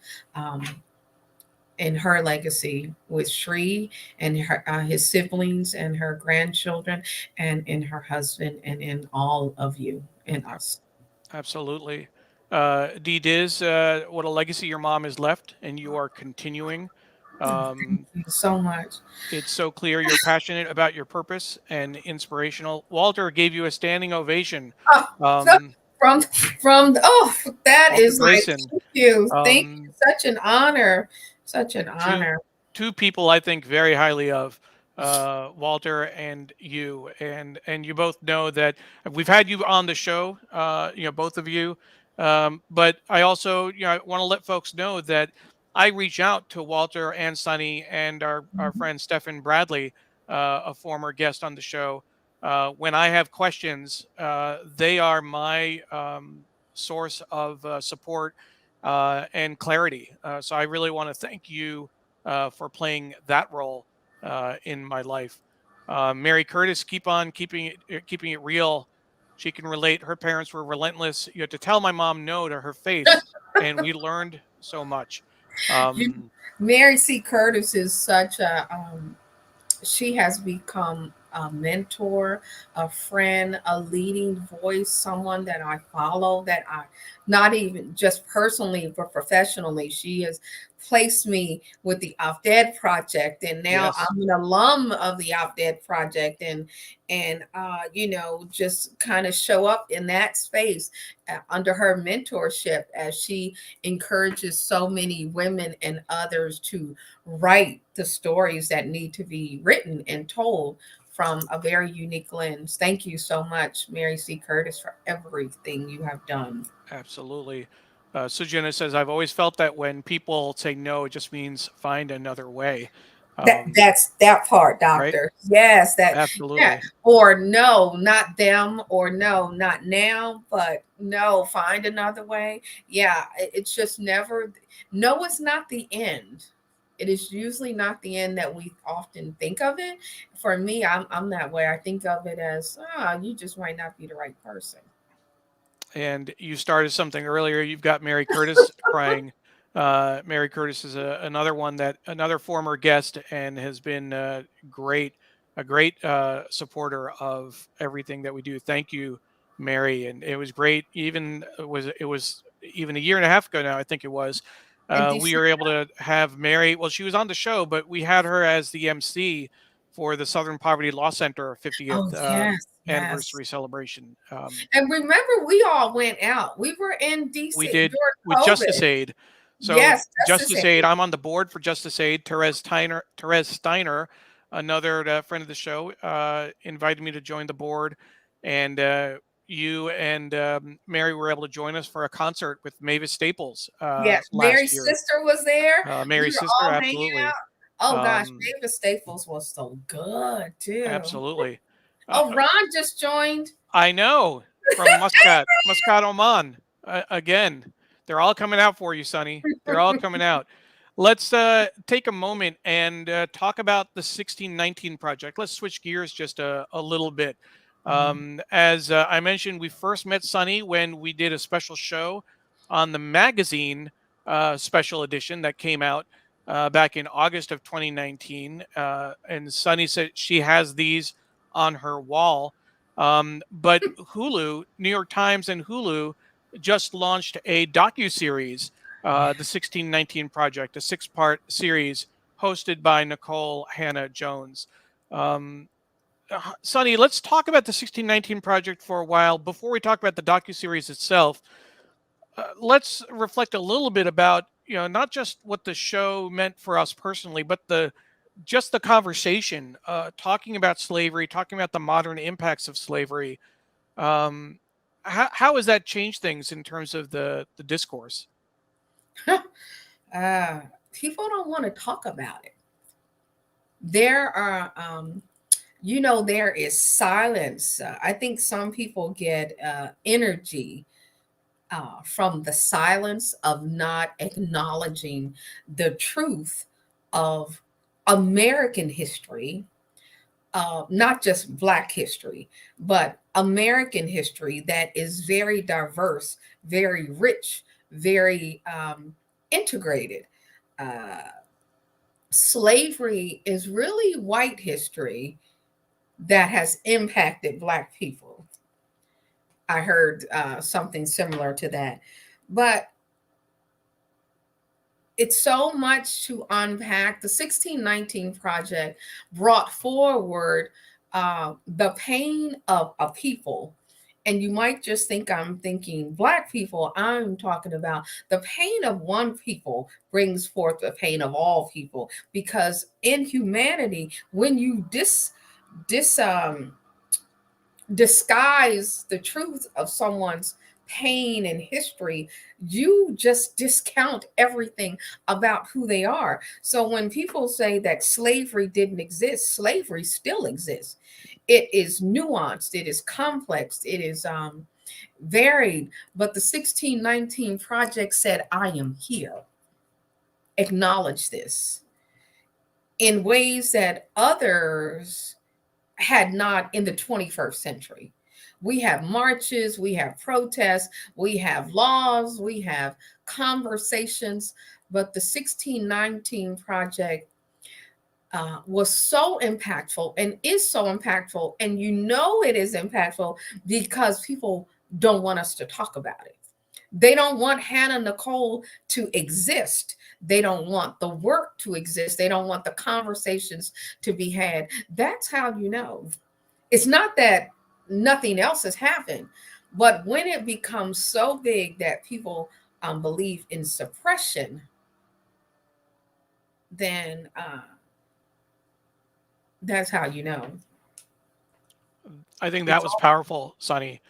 In her legacy with Sree and his siblings and her grandchildren, and in her husband, and in all of you and us. Absolutely. D Diz, what a legacy your mom has left, and you are continuing. Thank Um, you so much. it's so clear you're passionate about your purpose and inspirational. Walter gave you a standing ovation. Oh, Um, from oh, that Walter is like, Grayson. thank you, thank you. Um, Such an honor, such an two honor. two people I think very highly of, Walter and you, and you both know that we've had you on the show, both of you. But I also, I want to let folks know that I reach out to Walter and Sonny and our Mhm. friend Stephen Bradley, a former guest on the show. When I have questions, they are my source of support and clarity. So I really want to thank you for playing that role in my life. Mary Curtis, keeping it real. She can relate. Her parents were relentless. You had to tell my mom no to her face, and we learned so much. You- Um, Mary C. Curtis is such a she has become a mentor, a friend, a leading voice, someone that I follow, that I not even just personally, but professionally. She has placed me with the Off Dead Project, and now yes, I'm an alum of the Off Dead Project, and just kind of show up in that space under her mentorship as she encourages so many women and others to write the stories that need to be written and told from a very unique lens. Thank you so much, Mary C. Curtis, for everything you have done. absolutely. Sujana says, I've always felt that when people say no, it just means find another way. That's that part, Right? doctor. Yes, that yeah. Absolutely. Or no, not them, or no, not now, but no, find another way. Yeah, it's just never no, it's not the end. It is usually not the end that we often think of it. For me, I'm that way. I think of it as you just might not be the right person. And you started something earlier. You've got Mary Curtis crying. Mary Curtis is another one that another former guest and has been a great supporter of everything that we do. Thank you, Mary. And it was great. Even it was even a year and a half ago now. I think it was. And We DC. were able to have Mary. Well, she was on the show, but we had her as the MC for the Southern Poverty Law Center Oh 50th yes, yes. anniversary celebration. And remember, we all went out. We were in We DC did with during Justice COVID. Aid. So Yes, Justice Justice Aid, Aid. I'm on the board for Justice Aid. Therese Steiner, another friend of the show, invited me to join the board, and you and Mary were able to join us for a concert with Mavis Staples Yes, last Mary's year. sister was there. We Mary's were sister, all hanging absolutely, out. Oh gosh, um, David Staples was so good too. absolutely. Uh, Oh, Ron just joined. I know, from Muscat, Oman. Again, they're all coming out for you, Sonny. They're all coming out. Let's take a moment and talk about the 1619 project. Let's switch gears just a little bit. Mhm. As I mentioned, we first met Sonny when we did a special show on the magazine special edition that came out back in August of 2019. And Sonny said she has these on her wall. But Hulu, New York Times and Hulu just launched a docu-series, the 1619 Project, a six-part series hosted by Nikole Hannah Jones. Um, Sonny, let's talk about the 1619 Project for a while before we talk about the docu-series itself. Let's reflect a little bit about, not just what the show meant for us personally, but the just the conversation, talking about slavery, talking about the modern impacts of slavery. um, how has that changed things in terms of the discourse? uh, People don't want to talk about it. There are, there is silence. I think some people get energy from the silence of not acknowledging the truth of American history, not just Black history, but American history that is very diverse, very rich, very integrated. Uh, Slavery is really white history that has impacted Black people. I heard something similar to that. But it's so much to unpack. The 1619 Project brought forward the pain of a people. And you might just think I'm thinking Black people. I'm talking about the pain of one people brings forth the pain of all people. Because in humanity, when you dis disguise the truth of someone's pain and history, you just discount everything about who they are. So when people say that slavery didn't exist, slavery still exists. It is nuanced, it is complex, it is varied. But the 1619 Project said, I am here. Acknowledge this in ways that others had not in the 21st century. We have marches, we have protests, we have laws, we have conversations, but the 1619 Project was so impactful and is so impactful. And you know it is impactful because people don't want us to talk about it. They don't want Hannah Nikole to exist. They don't want the work to exist. They don't want the conversations to be had. That's how you know. It's not that nothing else has happened, but when it becomes so big that people believe in suppression, then that's how you know. I think that It's was all. powerful, Sonny.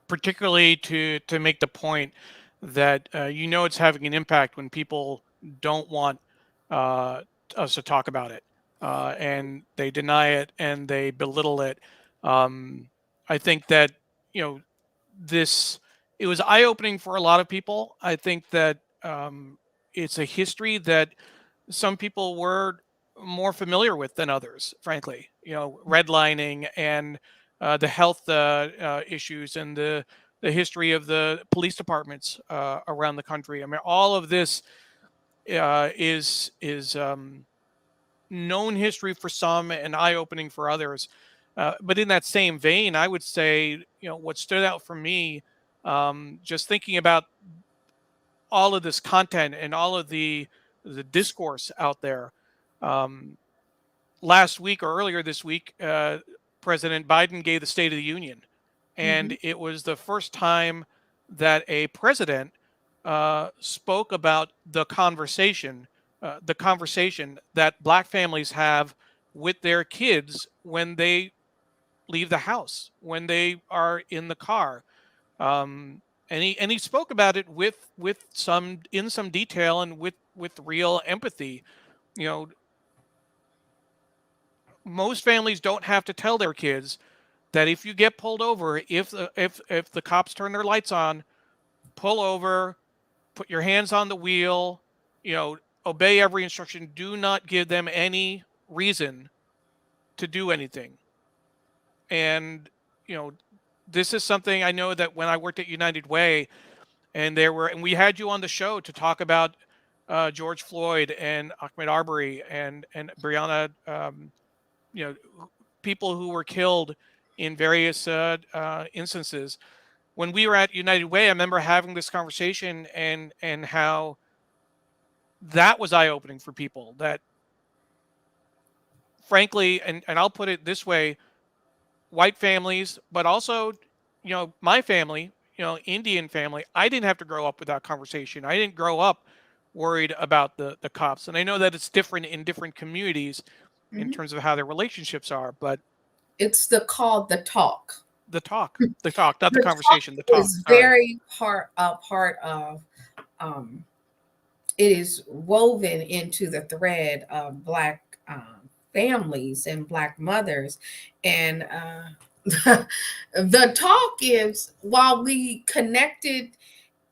Particularly to make the point that it's having an impact when people don't want us to talk about it, and they deny it and they belittle it. I think that, you know, this it was eye opening for a lot of people. I think that it's a history that some people were more familiar with than others, frankly. You know, redlining and the health issues and the history of the police departments around the country. I mean, all of this is known history for some and eye opening for others. But in that same vein, I would say, you know, what stood out for me, just thinking about all of this content and all of the discourse out there. Um, Last week or earlier this week, President Biden gave the State of the Union, Mm-hmm. and it was the first time that a president spoke about the conversation that Black families have with their kids when they leave the house, when they are in the car. Um, and he spoke about it with some detail and with real empathy. You know, most families don't have to tell their kids that if you get pulled over, if the cops turn their lights on, pull over, put your hands on the wheel, you know, obey every instruction. Do not give them any reason to do anything. And, you know, this is something I know that when I worked at United Way, and we had you on the show to talk about George Floyd and Ahmaud Arbery and Breonna, you know, people who were killed in various instances. When we were at United Way, I remember having this conversation and how that was eye opening for people. That frankly, and I'll put it this way: white families, but also, you know, my family, you know, Indian family, I didn't have to grow up with that conversation. I didn't grow up worried about the cops. And I know that it's different in different communities in Mm-hmm. terms of how their relationships are, but It's called the talk. the talk, not the The talk conversation, the talk. is All right. very part of um, it is woven into the thread of Black families and Black mothers. And the talk is, while we connected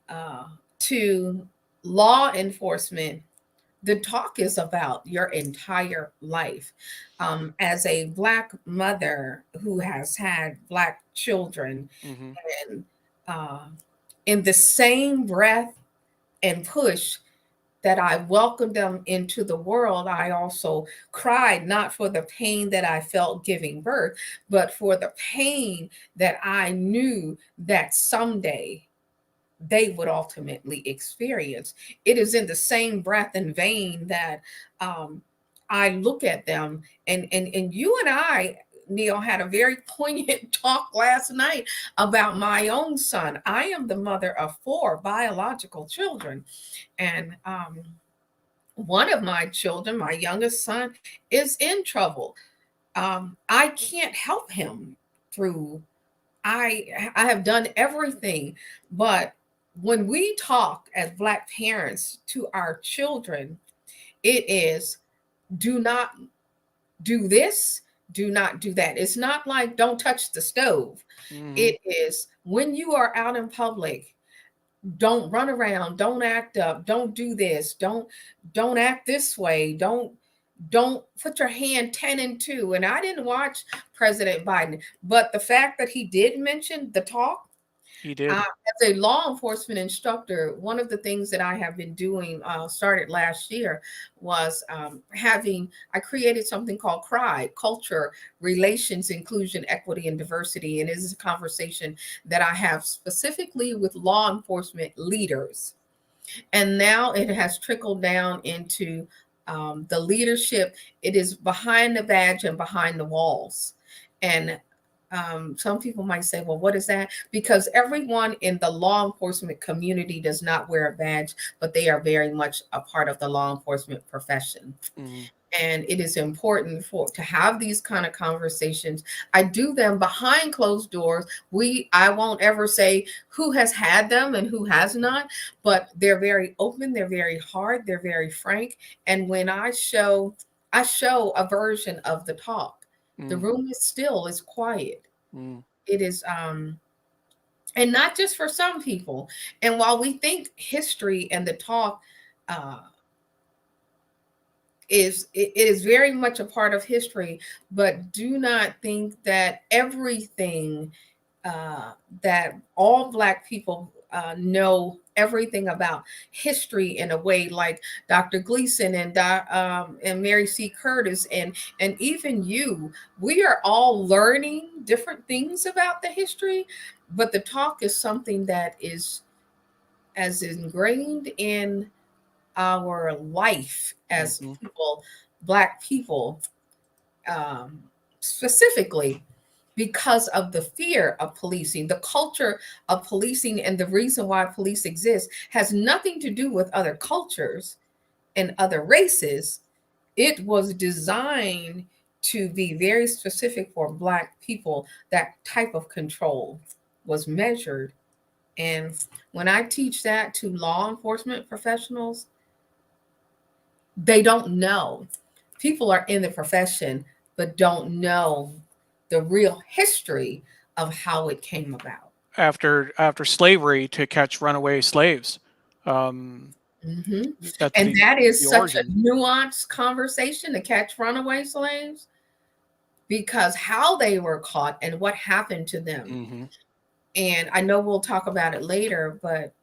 uh, to law enforcement, the talk is about your entire life. As a Black mother who has had Black children, Mm-hmm. and uh, in the same breath and push that I welcomed them into the world, I also cried, not for the pain that I felt giving birth, but for the pain that I knew that someday they would ultimately experience. It is in the same breath and vein that I look at them, and you and I, Neil, had a very poignant talk last night about my own son. I am the mother of 4 biological children, and one of my children, my youngest son, is in trouble. I can't help him through. I have done everything, but when we talk as Black parents to our children, it is, do not do this, do not do that. It's not like don't touch the stove. Mm-hmm. It is, when you are out in public, don't run around, don't act up, don't do this, don't act this way, don't put your hand 10 and 2. And I didn't watch President Biden, but the fact that he did mention the talk, He did. as a law enforcement instructor, one of the things that I have been doing, started last year, was I created something called CRI, Culture, Relations, Inclusion, Equity, and Diversity. And it is a conversation that I have specifically with law enforcement leaders. And now it has trickled down into the leadership. It is behind the badge and behind the walls. And some people might say, well, what is that? Because everyone in the law enforcement community does not wear a badge, but they are very much a part of the law enforcement profession. Mm-hmm. And it is important to have these kind of conversations. I do them behind closed doors. I won't ever say who has had them and who has not, but they're very open, they're very hard, they're very frank. And when I show a version of the talk. The room is still, it's quiet. It is and not just for some people. And while we think history and the talk it is very much a part of history, but do not think that everything that all Black people know everything about history in a way like Dr. Gleason and Mary C. Curtis and even you. We are all learning different things about the history, but the talk is something that is as ingrained in our life as people, Black people, specifically because of the fear of policing. The culture of policing and the reason why police exist has nothing to do with other cultures and other races. It was designed to be very specific for Black people. That type of control was measured. And when I teach that to law enforcement professionals, they don't know. People are in the profession, but don't know the real history of how it came about. After slavery to catch runaway slaves. And that is such a nuanced conversation to catch runaway slaves, because how they were caught and what happened to them. And I know we'll talk about it later, but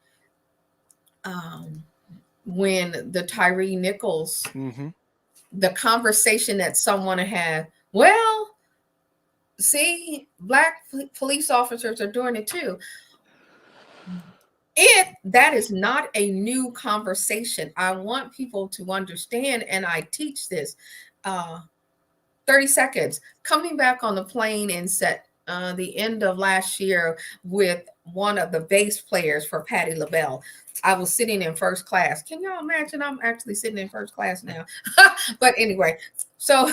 when the Tyree Nichols, the conversation that someone had, well, see, Black police officers are doing it too. That is not a new conversation. I want people to understand, and I teach this. 30 seconds. Coming back on the plane and set the end of last year with one of the bass players for Patti LaBelle. I was sitting in first class. Can y'all imagine? I'm actually sitting in first class now. But anyway, so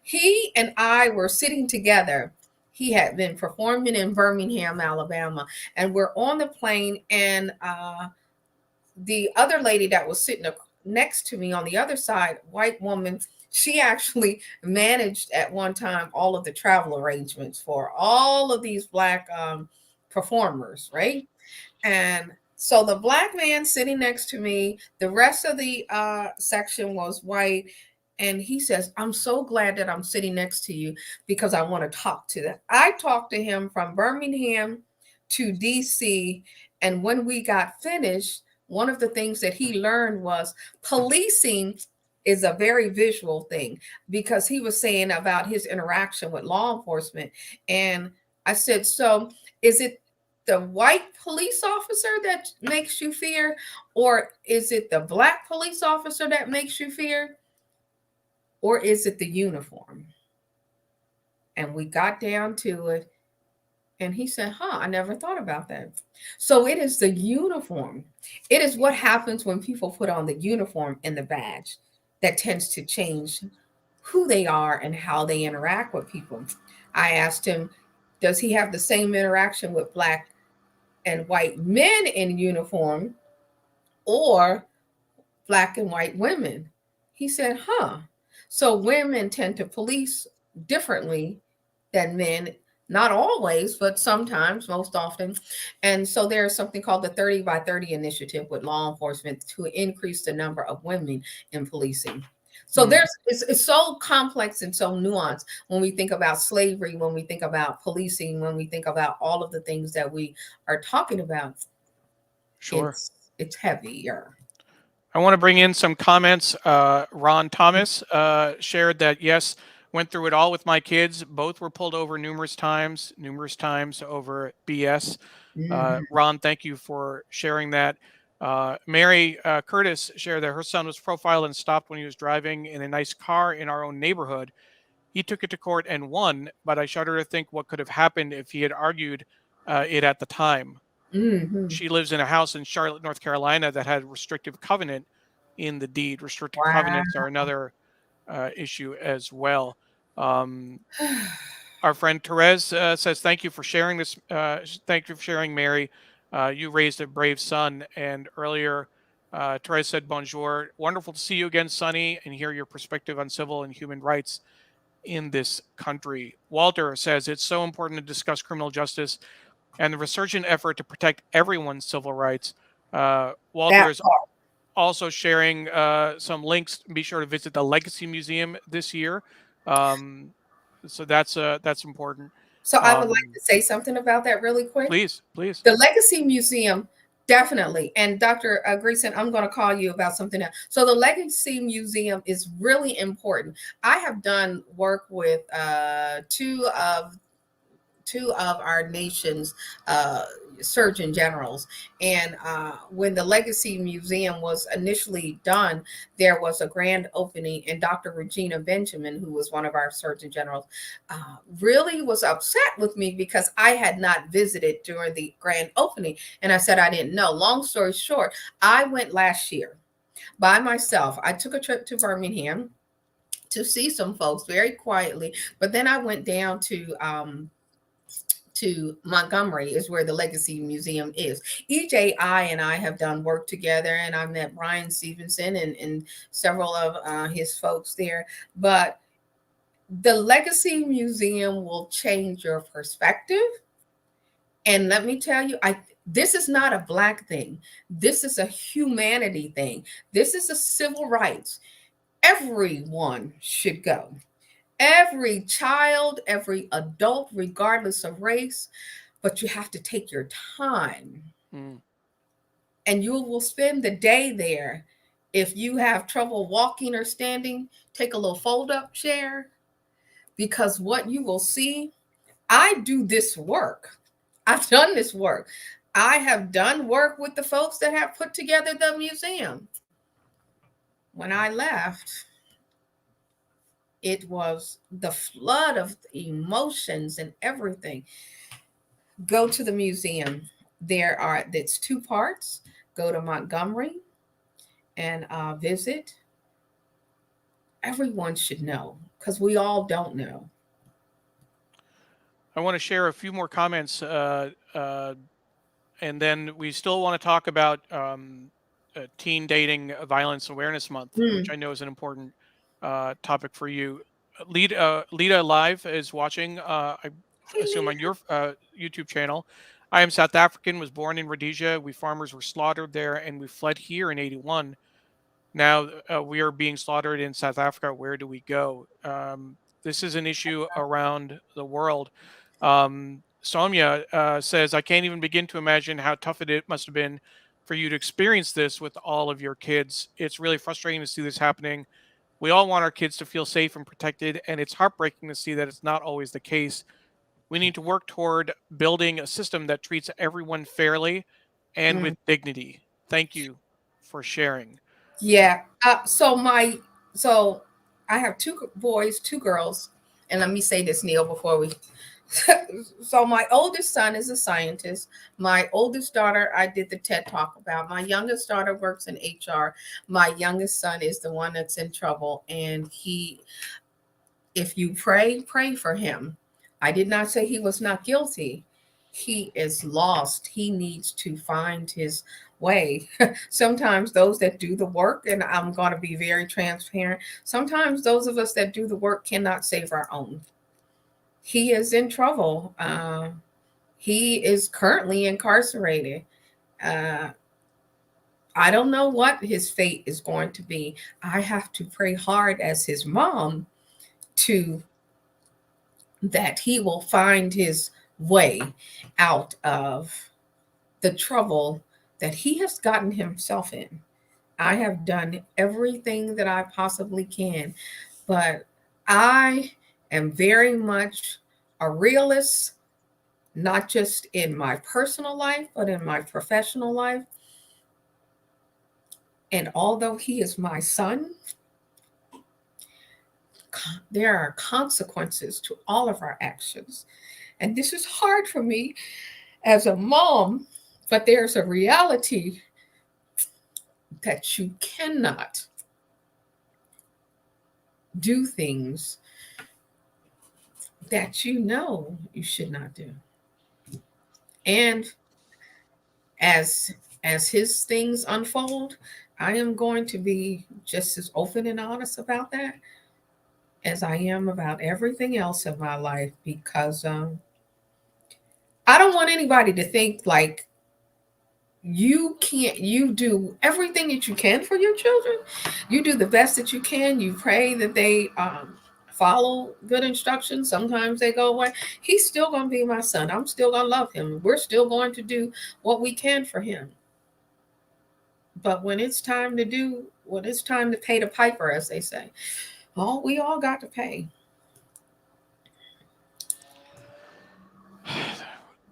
he and I were sitting together. He had been performing in Birmingham, Alabama, and we're on the plane. And the other lady that was sitting next to me on the other side, white woman, she actually managed at one time all of the travel arrangements for all of these Black performers, right? And so the Black man sitting next to me, the rest of the section was white. And he says, I'm so glad that I'm sitting next to you because I want to talk to them. I talked to him from Birmingham to DC. And when we got finished, one of the things that he learned was policing is a very visual thing, because he was saying about his interaction with law enforcement. And I said, so is it the white police officer that makes you fear, or is it the Black police officer that makes you fear, or is it the uniform? And we got down to it. And he said, I never thought about that. So it is the uniform. It is what happens when people put on the uniform and the badge that tends to change who they are and how they interact with people. I asked him, does he have the same interaction with Black and white men in uniform or Black and white women? He said, so women tend to police differently than men. Not always, but sometimes, most often. And so there's something called the 30 by 30 initiative with law enforcement to increase the number of women in policing. So it's so complex and so nuanced when we think about slavery, when we think about policing, when we think about all of the things that we are talking about. Sure. It's heavier. I want to bring in some comments. Ron Thomas shared that, yes, went through it all with my kids. Both were pulled over numerous times over BS. Ron, thank you for sharing that. Mary Curtis shared that her son was profiled and stopped when he was driving in a nice car in our own neighborhood. He took it to court and won, but I shudder to think what could have happened if he had argued it at the time. She lives in a house in Charlotte, North Carolina that had restrictive covenant in the deed. Restrictive covenants are another issue as well. Our friend Therese says, "Thank you for sharing this. Thank you for sharing, Mary. You raised a brave son." And earlier, Therese said, "Bonjour. Wonderful to see you again, Sonny, and hear your perspective on civil and human rights in this country." Walter says, "It's so important to discuss criminal justice and the resurgent effort to protect everyone's civil rights." Walter That is part. also sharing some links. Be sure to visit the Legacy Museum this year. Um, so that's important. So I would like Um, to say something about that really quick. please, please. The Legacy Museum, definitely. And Dr. Greason, I'm going to call you about something else. So the Legacy Museum is really important. I have done work with two of our nation's surgeon generals. And when the Legacy Museum was initially done, there was a grand opening, and Dr. Regina Benjamin, who was one of our surgeon generals, really was upset with me because I had not visited during the grand opening. And I said I didn't know. Long story short, I went last year by myself. I took a trip to Birmingham to see some folks very quietly, but then I went down to Montgomery is where the Legacy Museum is. EJI and I have done work together, and I met Brian Stevenson and several of his folks there. But the Legacy Museum will change your perspective. And let me tell you, this is not a Black thing. This is a humanity thing. This is a civil rights. Everyone should go. Every child, every adult, regardless of race, but you have to take your time. Mm. And you will spend the day there. If you have trouble walking or standing, take a little fold up chair, because what you will see, I do this work. I've done this work. I have done work with the folks that have put together the museum. When I left, it was the flood of emotions and everything. Go to the museum. It's two parts. Go to Montgomery and visit. Everyone should know, because we all don't know. I want to share a few more comments, and then we still want to talk about Teen Dating Violence Awareness Month, which I know is an important topic for you. Lita Live is watching, I assume, on your YouTube channel. "I am South African, was born in Rhodesia. We farmers were slaughtered there, and we fled here in '81. Now we are being slaughtered in South Africa. Where do we go?" This is an issue around the world. Sonia says, "I can't even begin to imagine how tough it must have been for you to experience this with all of your kids. It's really frustrating to see this happening. We all want our kids to feel safe and protected, and it's heartbreaking to see that it's not always the case. We need to work toward building a system that treats everyone fairly and with dignity. Thank you for sharing." Yeah. So I have two boys, two girls, and let me say this, Neil, before we. So my oldest son is a scientist. My oldest daughter, I did the TED talk about. My youngest daughter works in HR. My youngest son is the one that's in trouble, and if you pray for him. I did not say he was not guilty. He is lost. He needs to find his way. Sometimes those that do the work, and I'm going to be very transparent, sometimes those of us that do the work cannot save our own. He is in trouble. He is currently incarcerated. Uh, I don't know what his fate is going to be. I have to pray hard as his mom to that he will find his way out of the trouble that he has gotten himself in. I have done everything that I possibly can, but I am very much a realist, not just in my personal life, but in my professional life. And although he is my son, there are consequences to all of our actions. And this is hard for me as a mom, but there's a reality that you cannot do things that you should not do. And as his things unfold, I am going to be just as open and honest about that as I am about everything else in my life, because I don't want anybody to think like you do everything that you can for your children. You do the best that you can. You pray that they follow good instructions. Sometimes they go away. He's still going to be my son. I'm still going to love him. We're still going to do what we can for him. But when it's time to pay the piper, as they say, oh, we all got to pay.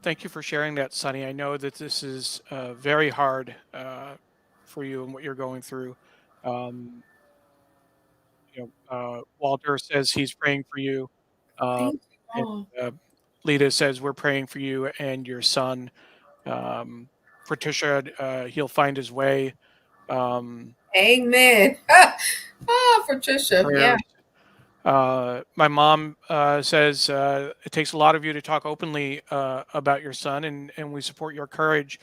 Thank you for sharing that, Sonny. I know that this is very hard for you and what you're going through. Um, Walter says he's praying for you, uh, Thank you and all. uh, Lita says we're praying for you and your son. Um, Patricia, he'll find his way. Amen. Patricia. Yeah. Prayers. My mom says it takes a lot of you to talk openly about your son, and we support your courage.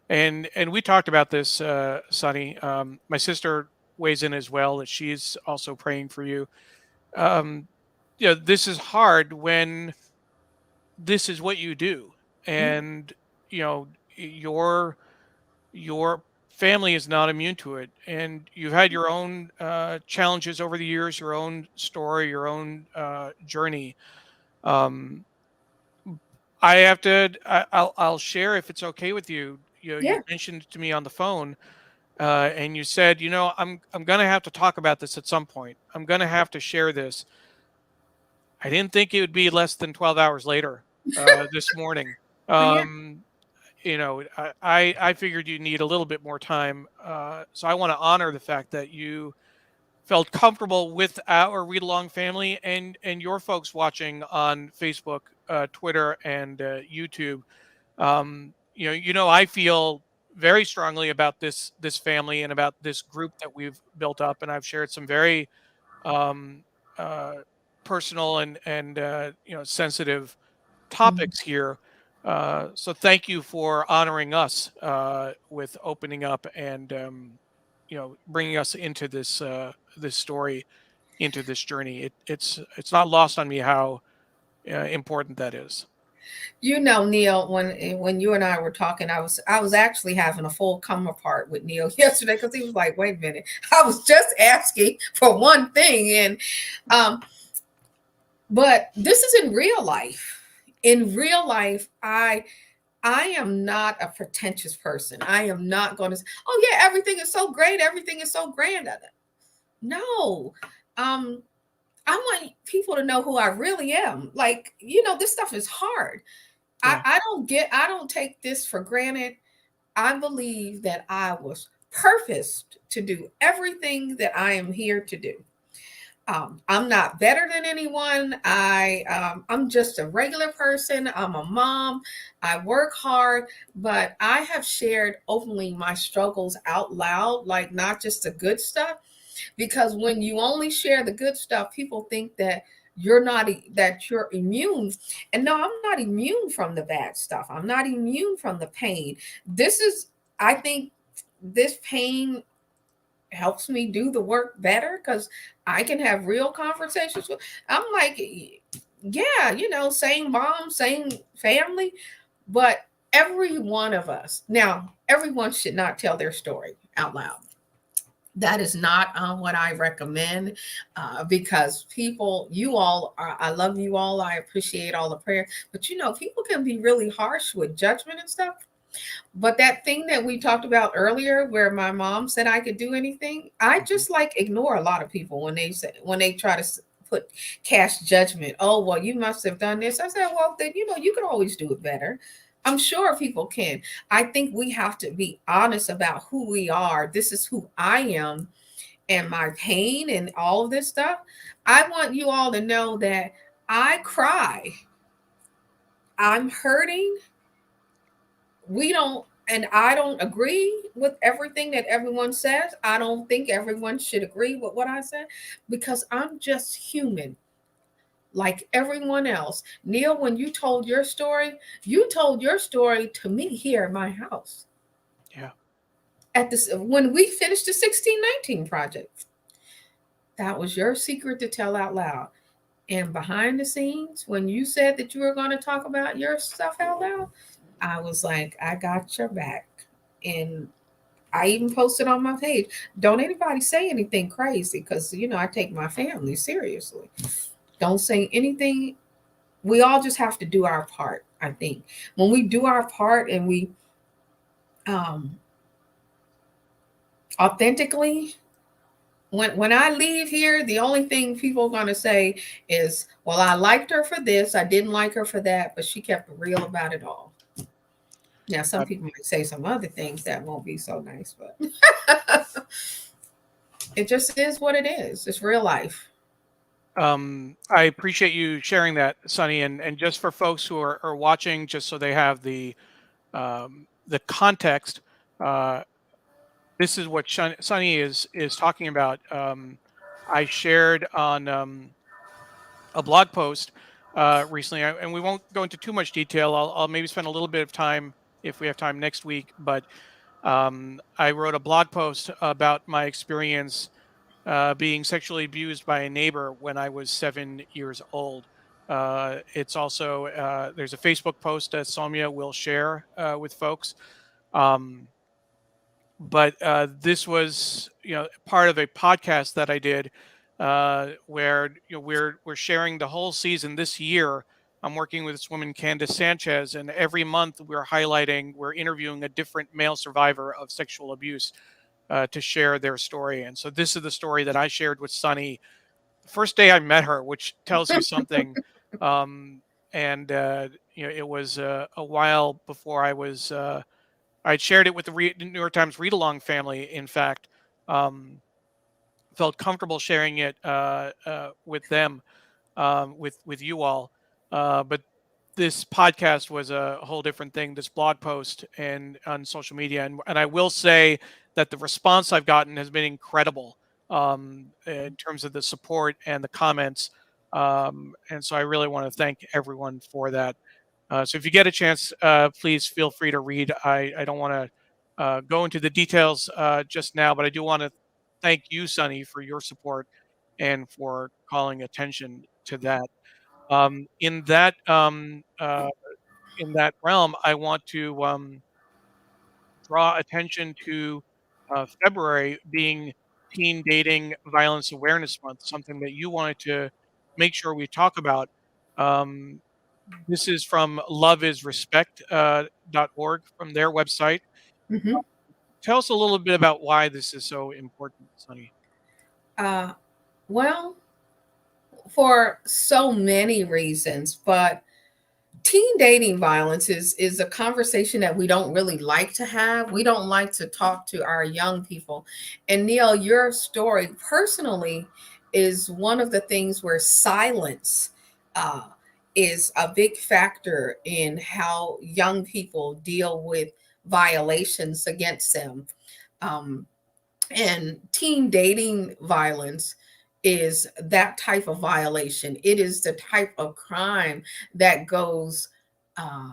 And we talked about this, Sonny. My sister weighs in as well, that she's also praying for you. Um, this is hard when this is what you do, Yeah. and you know your family is not immune to it, and you've had your own challenges over the years, your own story, your own journey. Um, I have to. I'll share if it's okay with you. You Yeah. mentioned to me on the phone, and you said, I'm going to have to talk about this at some point. I'm going to have to share this. I didn't think it would be less than 12 hours later this morning. Yeah. Um, I figured you need a little bit more time. So I want to honor the fact that you felt comfortable with our read along family and your folks watching on Facebook, Twitter, and YouTube. I feel very strongly about this family and about this group that we've built up, and I've shared some very um, uh, personal and sensitive Mhm. topics here. So thank you for honoring us with opening up and bringing us into this story, into this journey. It's not lost on me how important that is. Neil, when you and I were talking, I was actually having a full come apart with Neil yesterday, because he was like, "Wait a minute, I was just asking for one thing," and um, but this is in real life. In real life, I am not a pretentious person. I am not going to say, "Oh yeah, everything is so great, everything is so grand." No, um, I want people to know who I really am. Like, this stuff is hard. Yeah. I don't take this for granted. I believe that I was purposed to do everything that I am here to do. I'm not better than anyone. I'm just a regular person. I'm a mom. I work hard, but I have shared openly my struggles out loud, like not just the good stuff, because when you only share the good stuff, people think that you're immune. And no, I'm not immune from the bad stuff. I'm not immune from the pain. This is I think this pain helps me do the work better, because I can have real conversations with. I'm like, yeah, same mom, same family, but every one of us. Now, everyone should not tell their story out loud. That is not what I recommend, because I love you all. I appreciate all the prayer, but people can be really harsh with judgment and stuff. But that thing that we talked about earlier, where my mom said I could do anything, I Mhm. just like ignore a lot of people when they try to put cast judgment. Oh, well, you must have done this. I said, well, then you could always do it better. I'm sure people can. I think we have to be honest about who we are. This is who I am, and my pain and all of this stuff. I want you all to know that I cry. I'm hurting. We don't And I don't agree with everything that everyone says. I don't think everyone should agree with what I said because I'm just human like everyone else. Neil, when you told your story to me here in my house. Yeah. At this, when we finished the 1619 project, that was your secret to tell out loud. And behind the scenes, when you said that you were going to talk about your stuff out loud, I was like, I got your back. And I even posted on my page, don't anybody say anything crazy because, I take my family seriously. Don't say anything. We all just have to do our part, I think. When we do our part and we um, authentically, when I leave here, the only thing people are gonna say is, "Well, I liked her for this, I didn't like her for that, but she kept it real about it all." Now, some Uh, people might say some other things that won't be so nice, but it just is what it is. It's real life. I appreciate you sharing that, Sunny, and just for folks who are watching, just so they have the context. Uh, this is what Sunny is talking about. I shared on a blog post recently, and we won't go into too much detail. I'll maybe spend a little bit of time if we have time next week. But I wrote a blog post about my experience being sexually abused by a neighbor when I was 7 years old. It's also there's a Facebook post that Soumya will share with folks. Um, but this was part of a podcast that I did where we're sharing the whole season this year. I'm working with this woman Candace Sanchez, and every month we're interviewing a different male survivor of sexual abuse to share their story. And so this is the story that I shared with Sunny the first day I met her, which tells you something. Um, and it was a while before I'd shared it with the New York Times Read Along family. In fact, um, felt comfortable sharing it with them, with you all. But this podcast was a whole different thing. This blog post and on social media, and I will say that the response I've gotten has been incredible in terms of the support and the comments. And so I really want to thank everyone for that. So if you get a chance, please feel free to read. I don't want to go into the details just now, but I do want to thank you, Sunny, for your support and for calling attention to that. Um, in that um, uh, in that realm, I want to draw attention to February being Teen Dating Violence Awareness Month, something that you wanted to make sure we talk about. Um, this is from loveisrespect.org from their website. Hmm. Tell us a little bit about why this is so important, Sunny. Uh, well, for so many reasons, but teen dating violence is a conversation that we don't really like to have. We don't like to talk to our young people. And Neil, your story personally is one of the things where silence uh, is a big factor in how young people deal with violations against them. Um, and teen dating violence is that type of violation. It is the type of crime that goes uh,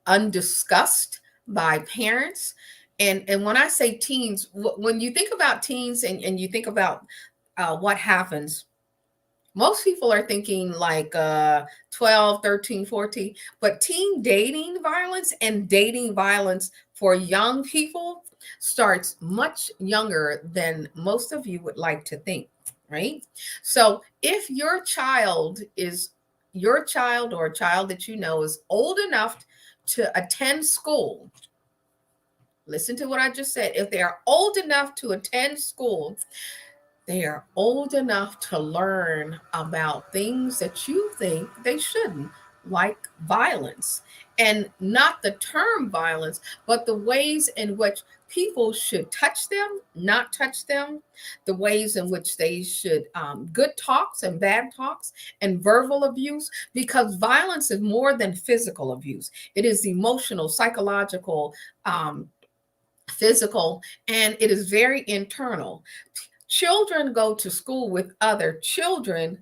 undiscussed by parents. And when I say teens, when you think about teens and you think about what happens, most people are thinking like 12, 13, 14. But teen dating violence and dating violence for young people starts much younger than most of you would like to think, right? So if your child or a child that you know is old enough to attend school, listen to what I just said. If they are old enough to attend school, they are old enough to learn about things that you think they shouldn't, like violence. And not the term violence, but the ways in which people should touch them, not touch them, the ways in which they should, good talks and bad talks, and verbal abuse, because violence is more than physical abuse. It is emotional, psychological, physical, and it is very internal. Children go to school with other children,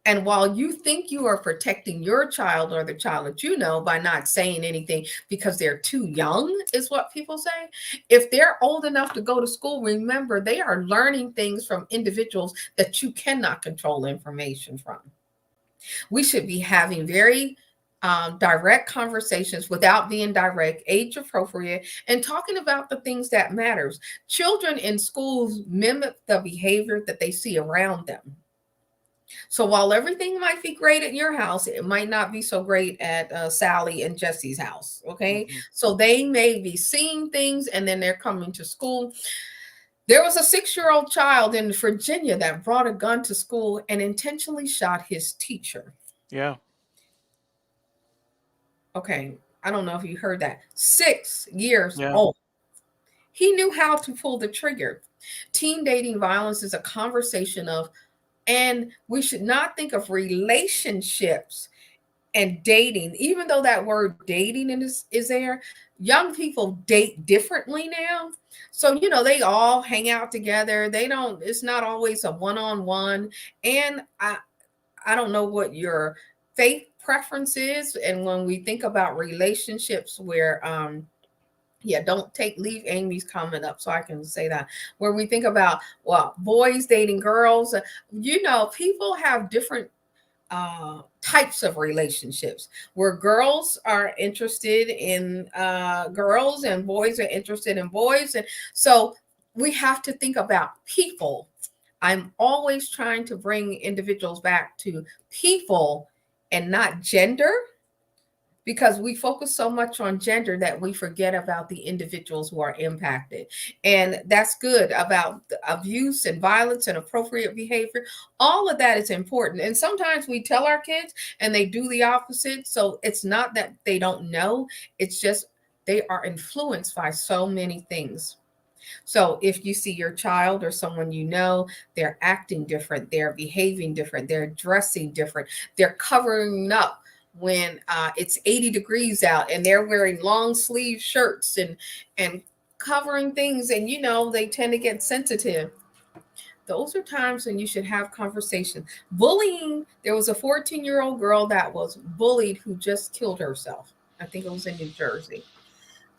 and while you think you are protecting your child or the child that you know by not saying anything because they're too young, is what people say. If they're old enough to go to school, remember they are learning things from individuals that you cannot control information from. We should be having very direct conversations without being direct, age appropriate, and talking about the things that matters. Children in schools mimic the behavior that they see around them. So while everything might be great at your house, it might not be so great at Sally and Jesse's house. Okay. Mm-hmm. So they may be seeing things and then they're coming to school. There was a 6-year-old child in Virginia that brought a gun to school and intentionally shot his teacher. Yeah. Okay. I don't know if you heard that. 6 years Yeah. old. He knew how to pull the trigger. Teen dating violence is a conversation of, and we should not think of relationships and dating, even though that word dating is there. Young people date differently now. So, they all hang out together. They don't, it's not always a one-on-one. And I don't know what your faith preference is. And when we think about relationships where, yeah, don't leave Amy's comment up so I can say that. Where we think about, well, boys dating girls, people have different types of relationships where girls are interested in girls and boys are interested in boys. And so we have to think about people. I'm always trying to bring individuals back to people and not gender, because we focus so much on gender that we forget about the individuals who are impacted. And that's good about abuse and violence and appropriate behavior. All of that is important. And sometimes we tell our kids and they do the opposite. So it's not that they don't know, it's just they are influenced by so many things. So if you see your child or someone they're acting different, they're behaving different, they're dressing different, they're covering up when it's 80 degrees out and they're wearing long sleeve shirts and covering things, and they tend to get sensitive. Those are times when you should have conversation. Bullying, there was a 14-year-old girl that was bullied who just killed herself. I think it was in New Jersey.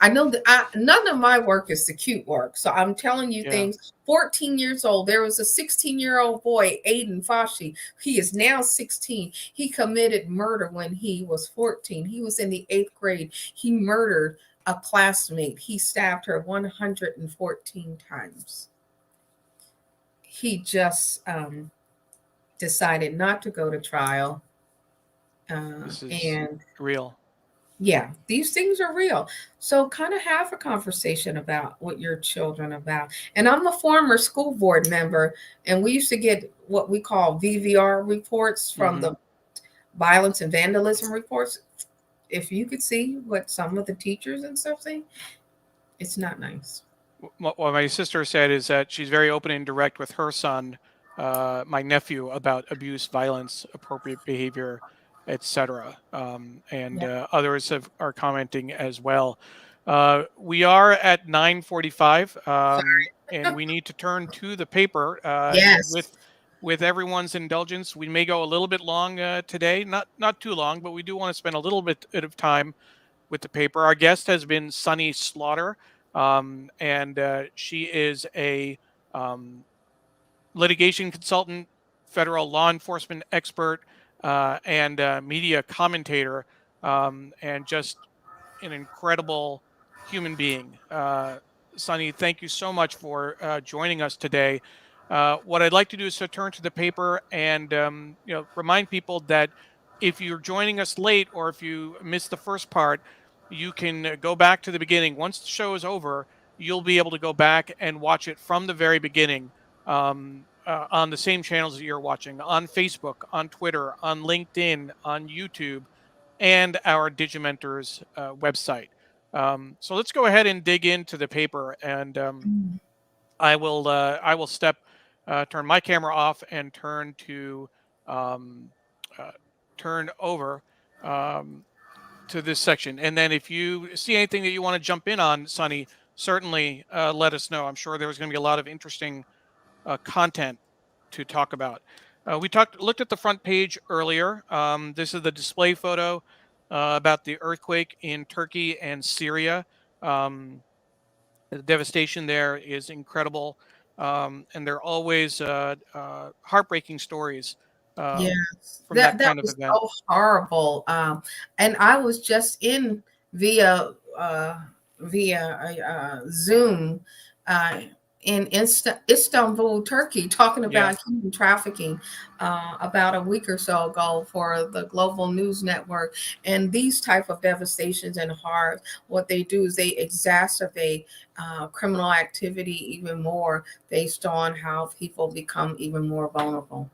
I know that none of my work is the cute work. So I'm telling you Yeah. things. 14 years old. There was a 16-year-old boy, Aiden Fashi. He is now 16. He committed murder when he was 14. He was in the 8th grade. He murdered a classmate. He stabbed her 114 times. He just decided not to go to trial. This is And real. yeah, these things are real. So kind of have a conversation about what your children about. And I'm a former school board member, and we used to get what we call VVR reports from Mm-hmm. the violence and vandalism reports. If you could see what some of the teachers and stuff say, it's not nice. What my sister said is that she's very open and direct with her son, my nephew, about abuse, violence, appropriate behavior, etc. And Yeah. others are commenting as well. We are at 9:45, and we need to turn to the paper. Yes. With everyone's indulgence, we may go a little bit long today, not too long, but we do want to spend a little bit of time with the paper. Our guest has been Sunny Slaughter, and she is a um, litigation consultant, federal law enforcement expert, and media commentator, and just an incredible human being. Sunny, thank you so much for joining us today. What I'd like to do is to turn to the paper and remind people that if you're joining us late or if you missed the first part, you can go back to the beginning. Once the show is over, you'll be able to go back and watch it from the very beginning, on the same channels that you're watching, on Facebook, on Twitter, on LinkedIn, on YouTube, and our Digimentors website. So let's go ahead and dig into the paper, and Mm. I will turn my camera off and um, uh, turn over um, to this section. And then if you see anything that you want to jump in on, Sunny, certainly let us know. I'm sure there was going to be a lot of interesting content to talk about. We looked at the front page earlier. This is the display photo about the earthquake in Turkey and Syria. Um, the devastation there is incredible, and there are always heartbreaking stories Yes, from that that kind of was event. so horrible. And I was just in via uh, via Zoom uh, in Istanbul, Turkey, talking Yeah. about human trafficking about a week or so ago for the Global News Network. And these type of devastations and horror, what they do is they exacerbate criminal activity even more based on how people become even more vulnerable.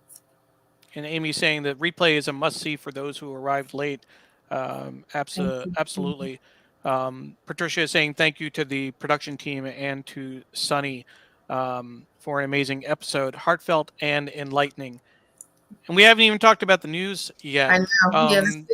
And Amy saying that replay is a must see for those who arrived late. Thank you. Absolutely. Patricia is saying thank you to the production team and to Sunny for an amazing episode, heartfelt and enlightening. And we haven't even talked about the news yet. I know. Yes. Um,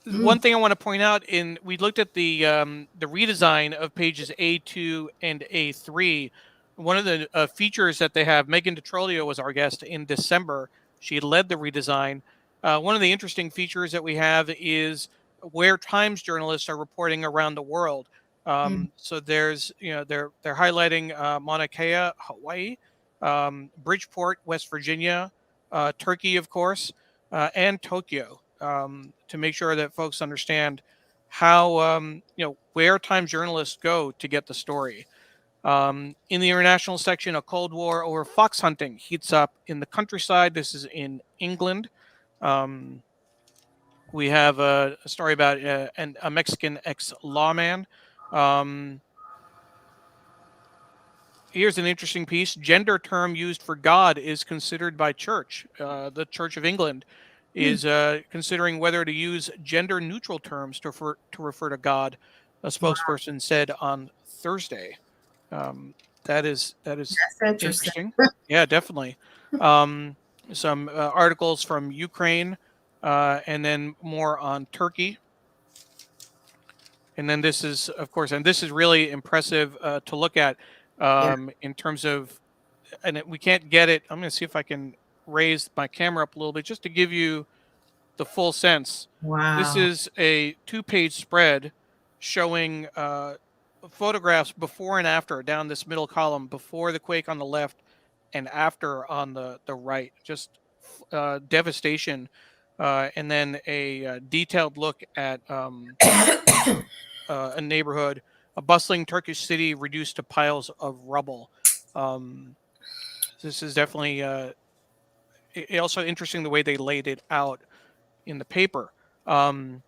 Mm, one thing I want to point out we looked at the redesign of pages A2 and A3. One of the features that they have, Megan DeTrolio was our guest in December. She led the redesign. One of the interesting features that we have is where Times journalists are reporting around the world. mm. So there's, they're highlighting Mauna Kea, Hawaii, Bridgeport, West Virginia, Turkey, of course, and Tokyo, to make sure that folks understand how where Times journalists go to get the story. In the international section, a Cold War over fox hunting heats up in the countryside. This is in England. Um, we have a story about a Mexican ex-lawman. Um, Here's an interesting piece. Gender term used for God is considered by church. The Church of England Mm. is considering whether to use gender neutral terms to refer to God, a Wow, spokesperson said on Thursday. Um, that is that's interesting. interesting. Yeah, definitely. Um, some articles from Ukraine, and then more on Turkey. And then this is, of course, and this is really impressive to look at Yeah. in terms of, we can't get it. I'm going to see if I can raise my camera up a little bit just to give you the full sense. This Wow. is a 2-page spread showing photographs before and after down this middle column, before the quake on the left and after on the right. Just devastation. And then a detailed look at a neighborhood, a bustling Turkish city reduced to piles of rubble. Um, this is definitely also interesting the way they laid it out in the paper. Um,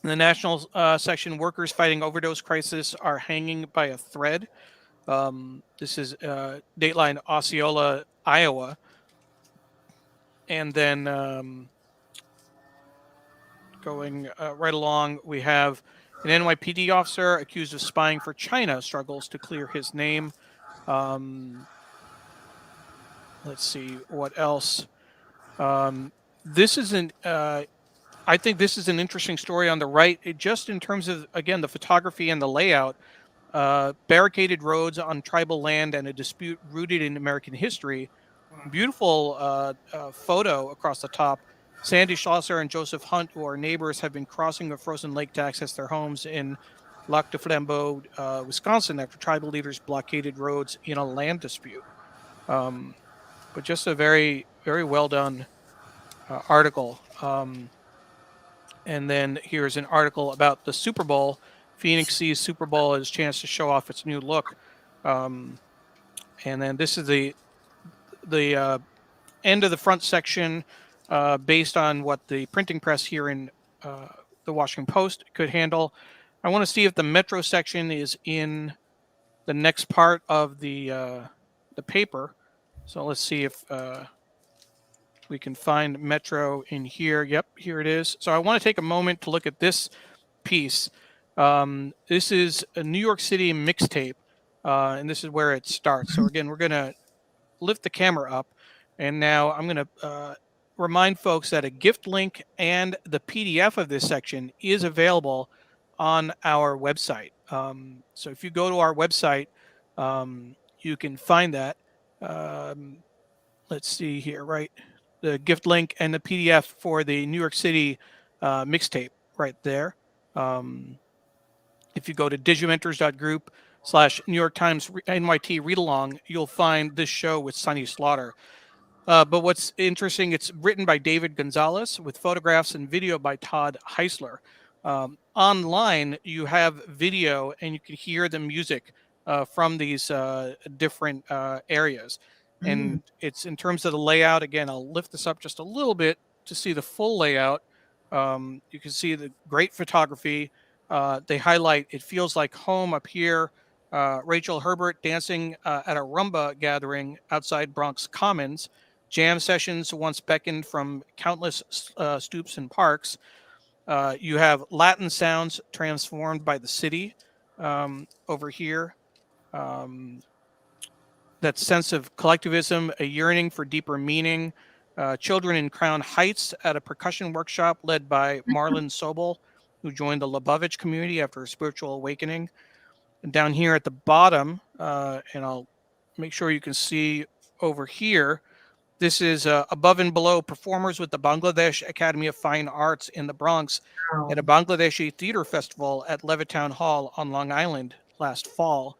in the national section, workers fighting overdose crisis are hanging by a thread. This is Dateline Osceola, Iowa. And then going right along, we have an NYPD officer accused of spying for China struggles to clear his name. Um, let's see what else. This is an I think this is an interesting story on the right, just in terms of, again, the photography and the layout. Barricaded roads on tribal land and a dispute rooted in American history. Beautiful photo across the top. Sandy Schlosser and Joseph Hunt, who are neighbors, have been crossing a frozen lake to access their homes in Lac du Flambeau, Wisconsin, after tribal leaders blockaded roads in a land dispute. But just a very, very well done article. And then here's an article about the Super Bowl. Phoenix sees Super Bowl as a chance to show off its new look. And then this is the end of the front section, based on what the printing press here in the Washington Post could handle. I want to see if the Metro section is in the next part of the paper. So let's see if we can find Metro in here. Yep, here it is. So I want to take a moment to look at this piece. This is a New York City mixtape, and this is where it starts. So again, we're going to lift the camera up, and now I'm going to remind folks that a gift link and the PDF of this section is available on our website. So if you go to our website, you can find that. Let's see here, right? The gift link and the PDF for the New York City mixtape right there. If you go to digimentors.group/New York Times NYT Read Along, you'll find this show with Sunny Slaughter. But what's interesting, it's written by David Gonzalez with photographs and video by Todd Heisler. Online, you have video and you can hear the music from these different areas. Mm. And it's in terms of the layout. Again, I'll lift this up just a little bit to see the full layout. You can see the great photography. They highlight It Feels Like Home up here. Rachel Herbert dancing at a rumba gathering outside Bronx Commons. Jam sessions once beckoned from countless stoops and parks. You have Latin sounds transformed by the city over here. Um, that sense of collectivism, a yearning for deeper meaning. Children in Crown Heights at a percussion workshop led by Marlon Sobel, who joined the Lubavitch community after a spiritual awakening. And down here at the bottom, and I'll make sure you can see over here, this is above and below performers with the Bangladesh Academy of Fine Arts in the Bronx at a Wow. Bangladeshi theater festival at Levittown Hall on Long Island last fall.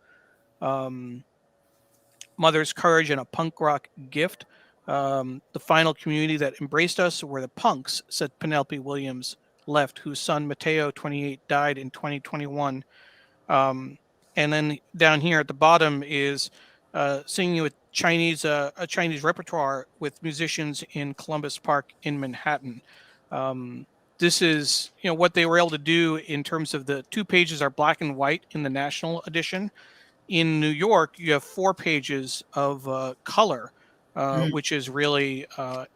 Mother's Courage and a Punk Rock Gift. The final community that embraced us were the punks, said Penelope Williams left, whose son Mateo, 28, died in 2021. And then down here at the bottom is singing with a Chinese repertoire with musicians in Columbus Park in Manhattan. This is what they were able to do in terms of the 2 pages are black and white in the national edition. In New York, you have 4 pages of color, Mm. which is really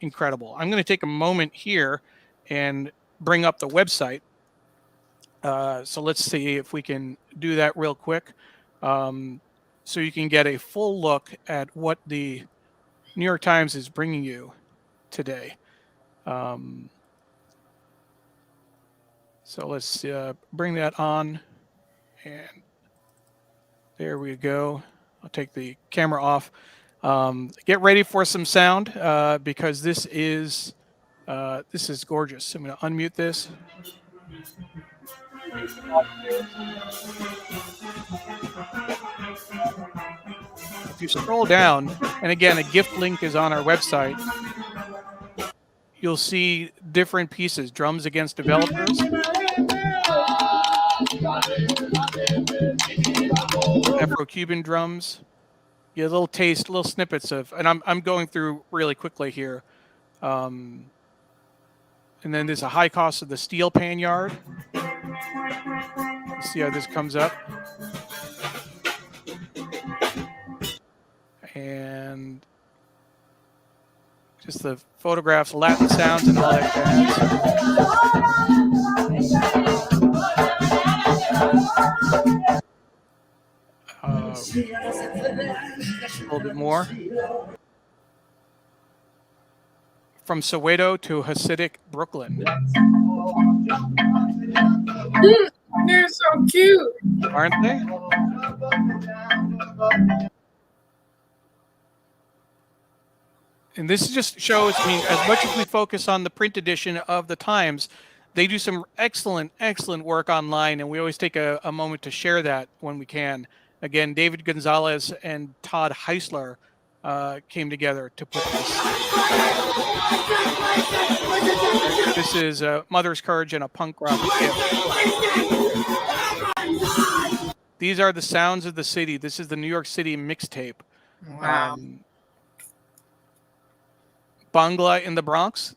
incredible. I'm going to take a moment here and bring up the website. So let's see if we can do that real quick. So you can get a full look at what the New York Times is bringing you today. So let's bring that on. And there we go. I'll take the camera off. Get ready for some sound because this is gorgeous. I'm going to unmute this. If you scroll down, and again, a gift link is on our website, you'll see different pieces. Drums Against Developers, Afro-Cuban drums. You get a little taste, little snippets of, and I'm going through really quickly here. And then there's a High Cost of the Steel Pan Yard. Let's see how this comes up. And just the photographs, Latin sounds, and all that jazz. A little bit more. From Soweto to Hasidic Brooklyn. They're so cute, Aren't they? And this just shows, I mean, as much as we focus on the print edition of the Times, they do some excellent, excellent work online, and we always take a moment to share that when we can. Again, David Gonzalez and Todd Heisler came together to put this. This is Mother's Courage and a Punk Rock Gift. These are the sounds of the city. This is the New York City mixtape. wow. Bangla in the Bronx,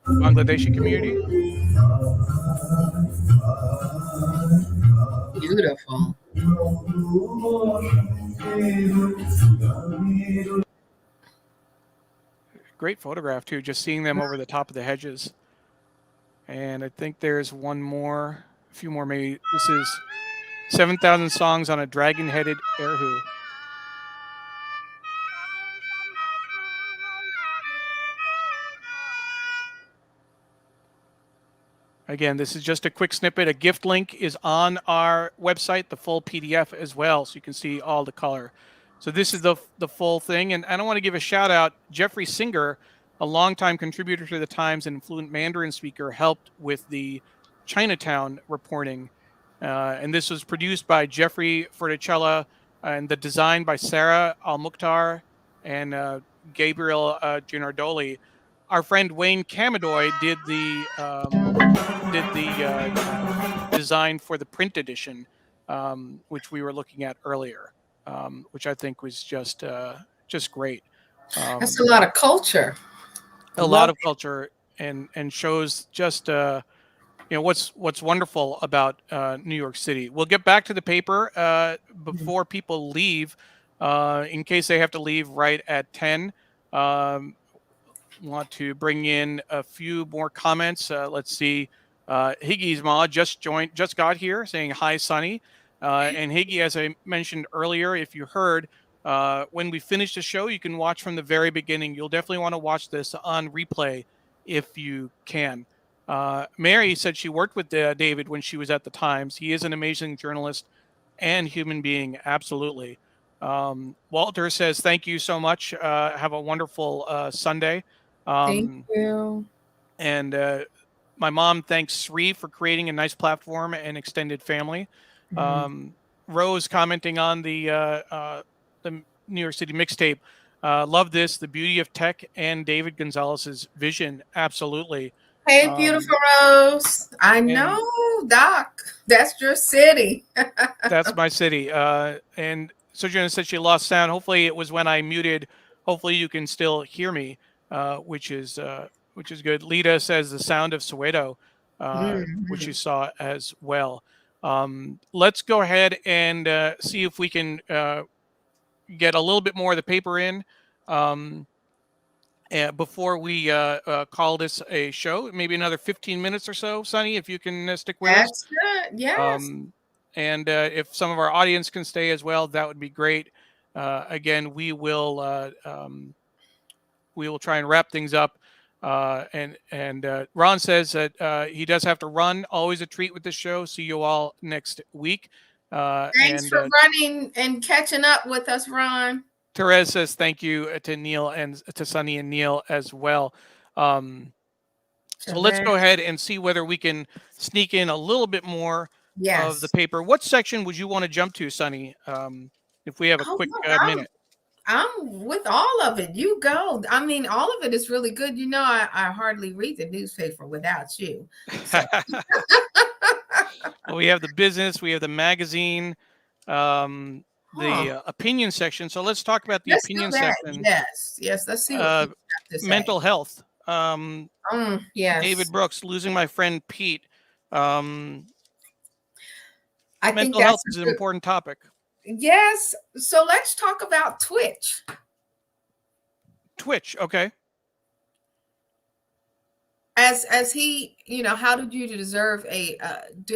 Bangladeshi community. Beautiful. Great photograph too, just seeing them over the top of the hedges. And I think there's one more, a few more maybe. This is 7,000 Songs on a Dragon-Headed Erhu. Again, this is just a quick snippet. A gift link is on our website, the full PDF as well, so you can see all the color. So this is the full thing. And I want to give a shout out. Jeffrey Singer, a longtime contributor to the Times and fluent Mandarin speaker, helped with the Chinatown reporting. And this was produced by Jeffrey Ferticella and the design by Sarah Al-Mukhtar and Gabriel Ginardoli. Our friend Wayne Camadoy did the design for the print edition, which we were looking at earlier, which I think was just great. That's a lot of culture. A lot of culture, and shows just what's wonderful about New York City. We'll get back to the paper before people leave, in case they have to leave right at 10. Want to bring in a few more comments. Let's see. Higgy's Ma just got here saying hi, Sunny. And Higgy, as I mentioned earlier, if you heard, when we finish the show, you can watch from the very beginning. You'll definitely want to watch this on replay if you can. Mary said she worked with David when she was at the Times. He is an amazing journalist and human being. Absolutely. Walter says, thank you so much. Have a wonderful Sunday. Thank you. And my mom thanks Sree for creating a nice platform and extended family. Rose commenting on the New York City mixtape. Love this, the beauty of tech and David Gonzalez's vision. Absolutely. Hey, beautiful Rose. I know, Doc. That's your city. That's my city. And Sojourner said she lost sound. Hopefully it was when I muted. Hopefully you can still hear me, which is good. Lita says the sound of Soweto, which you saw as well. Let's go ahead and see if we can get a little bit more of the paper in before we call this a show. Maybe another 15 minutes or so, Sunny, if you can stick with us. That's good. Yes. And if some of our audience can stay as well, that would be great. Again, we will try and wrap things up. And Ron says that he does have to run. Always a treat with this show. See you all next week. Thanks for running and catching up with us, Ron. Therese says thank you to Neil and to Sunny and Neil as well. So let's go ahead and see whether we can sneak in a little bit more of the paper. What section would you want to jump to, Sunny, if we have a quick minute? I'm with all of it. You go. I mean, all of it is really good. You know, I hardly read the newspaper without you. So. Well, we have the business. We have the magazine. The opinion section. So let's talk about the opinion section. Yes. Let's see what have to say. Mental health. Yes. David Brooks, losing my friend Pete. I think mental health is an important topic. Yes. So let's talk about Twitch. Okay. As he, how did you deserve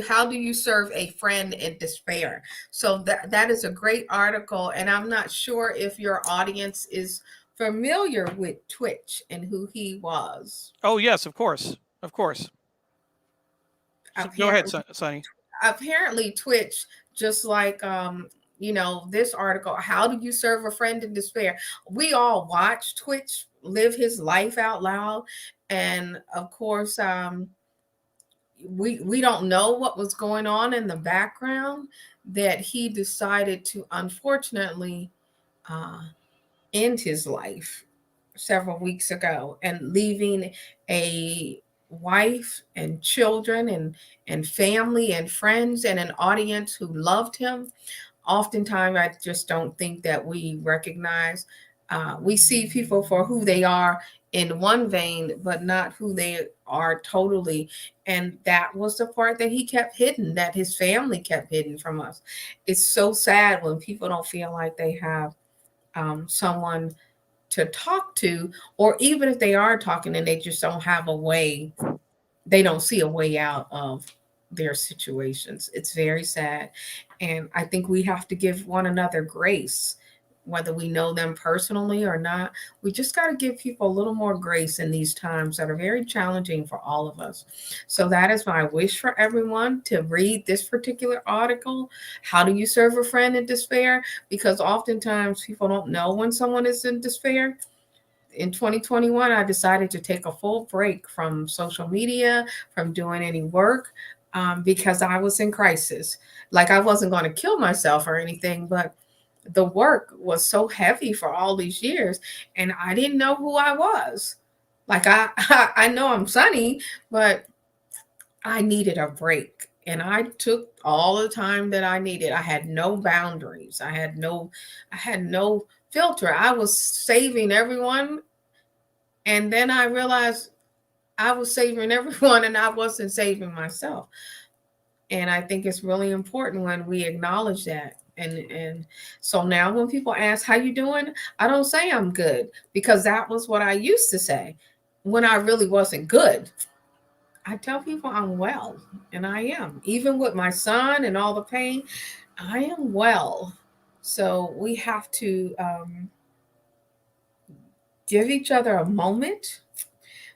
how do you serve a friend in despair? So that is a great article, and I'm not sure if your audience is familiar with Twitch and who he was. Oh yes, of course. So go ahead, Sunny. Apparently, Twitch, just like this article, how do you serve a friend in despair? We all watch Twitch live his life out loud. And of course, we don't know what was going on in the background, that he decided to unfortunately end his life several weeks ago, and leaving a wife and children and family and friends and an audience who loved him. Oftentimes, I just don't think that we recognize. We see people for who they are in one vein, but not who they are totally. And that was the part that he kept hidden, that his family kept hidden from us. It's so sad when people don't feel like they have someone to talk to, or even if they are talking and they just don't have a way, they don't see a way out of their situations. It's very sad. And I think we have to give one another grace. whether we know them personally or not. We just got to give people a little more grace in these times that are very challenging for all of us. So that is my wish for everyone to read this particular article. How do you serve a friend in despair? Because oftentimes people don't know when someone is in despair. In 2021, I decided to take a full break from social media, from doing any work, because I was in crisis. Like, I wasn't going to kill myself or anything, but the work was so heavy for all these years, and I didn't know who I was. Like, I know I'm Sunny, but I needed a break. And I took all the time that I needed. I had no boundaries. I had no filter. I was saving everyone, and then I realized I was saving everyone and I wasn't saving myself. And I think it's really important when we acknowledge that. And so now when people ask how you doing, I don't say I'm good, because that was what I used to say when I really wasn't good. I tell people I'm well, and I am. Even with my son and all the pain, I am well. So we have to give each other a moment.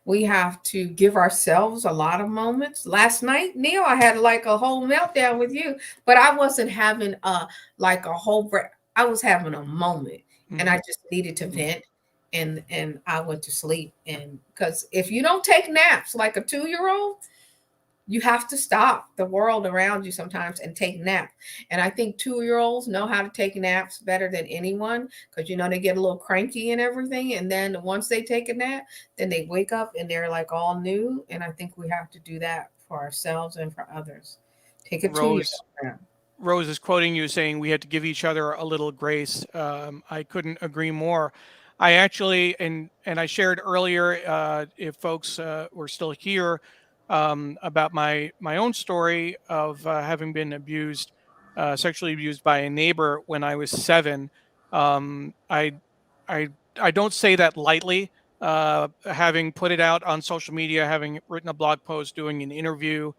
We have to give ourselves a lot of moments. Last night, Neil, I had like a whole meltdown with you, but I wasn't having like a whole break. I was having a moment, and I just needed to vent, and I went to sleep. And because if you don't take naps like a 2-year-old, you have to stop the world around you sometimes and take naps. And I think 2-year-olds know how to take naps better than anyone, because they get a little cranky and everything. And then once they take a nap, then they wake up and they're like all new. And I think we have to do that for ourselves and for others. Take a 2-year-old Rose, nap. Rose is quoting you saying we had to give each other a little grace. I couldn't agree more. I actually, and I shared earlier, if folks were still here, about my own story of having been abused, sexually abused by a neighbor when I was 7. I I I don't say that lightly. Having put it out on social media, having written a blog post, doing an interview,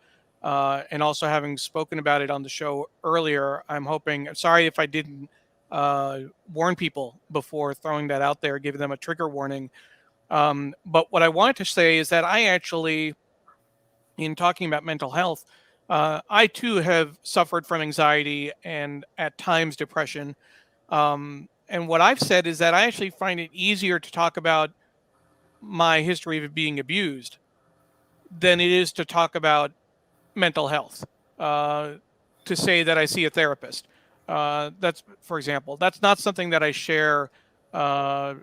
and also having spoken about it on the show earlier, I'm sorry if I didn't warn people before throwing that out there, giving them a trigger warning. But what I wanted to say is that I actually, in talking about mental health, I too have suffered from anxiety and at times depression. And what I've said is that I actually find it easier to talk about my history of being abused than it is to talk about mental health, uh, to say that I see a therapist. That's, for example, that's not something that I share uh,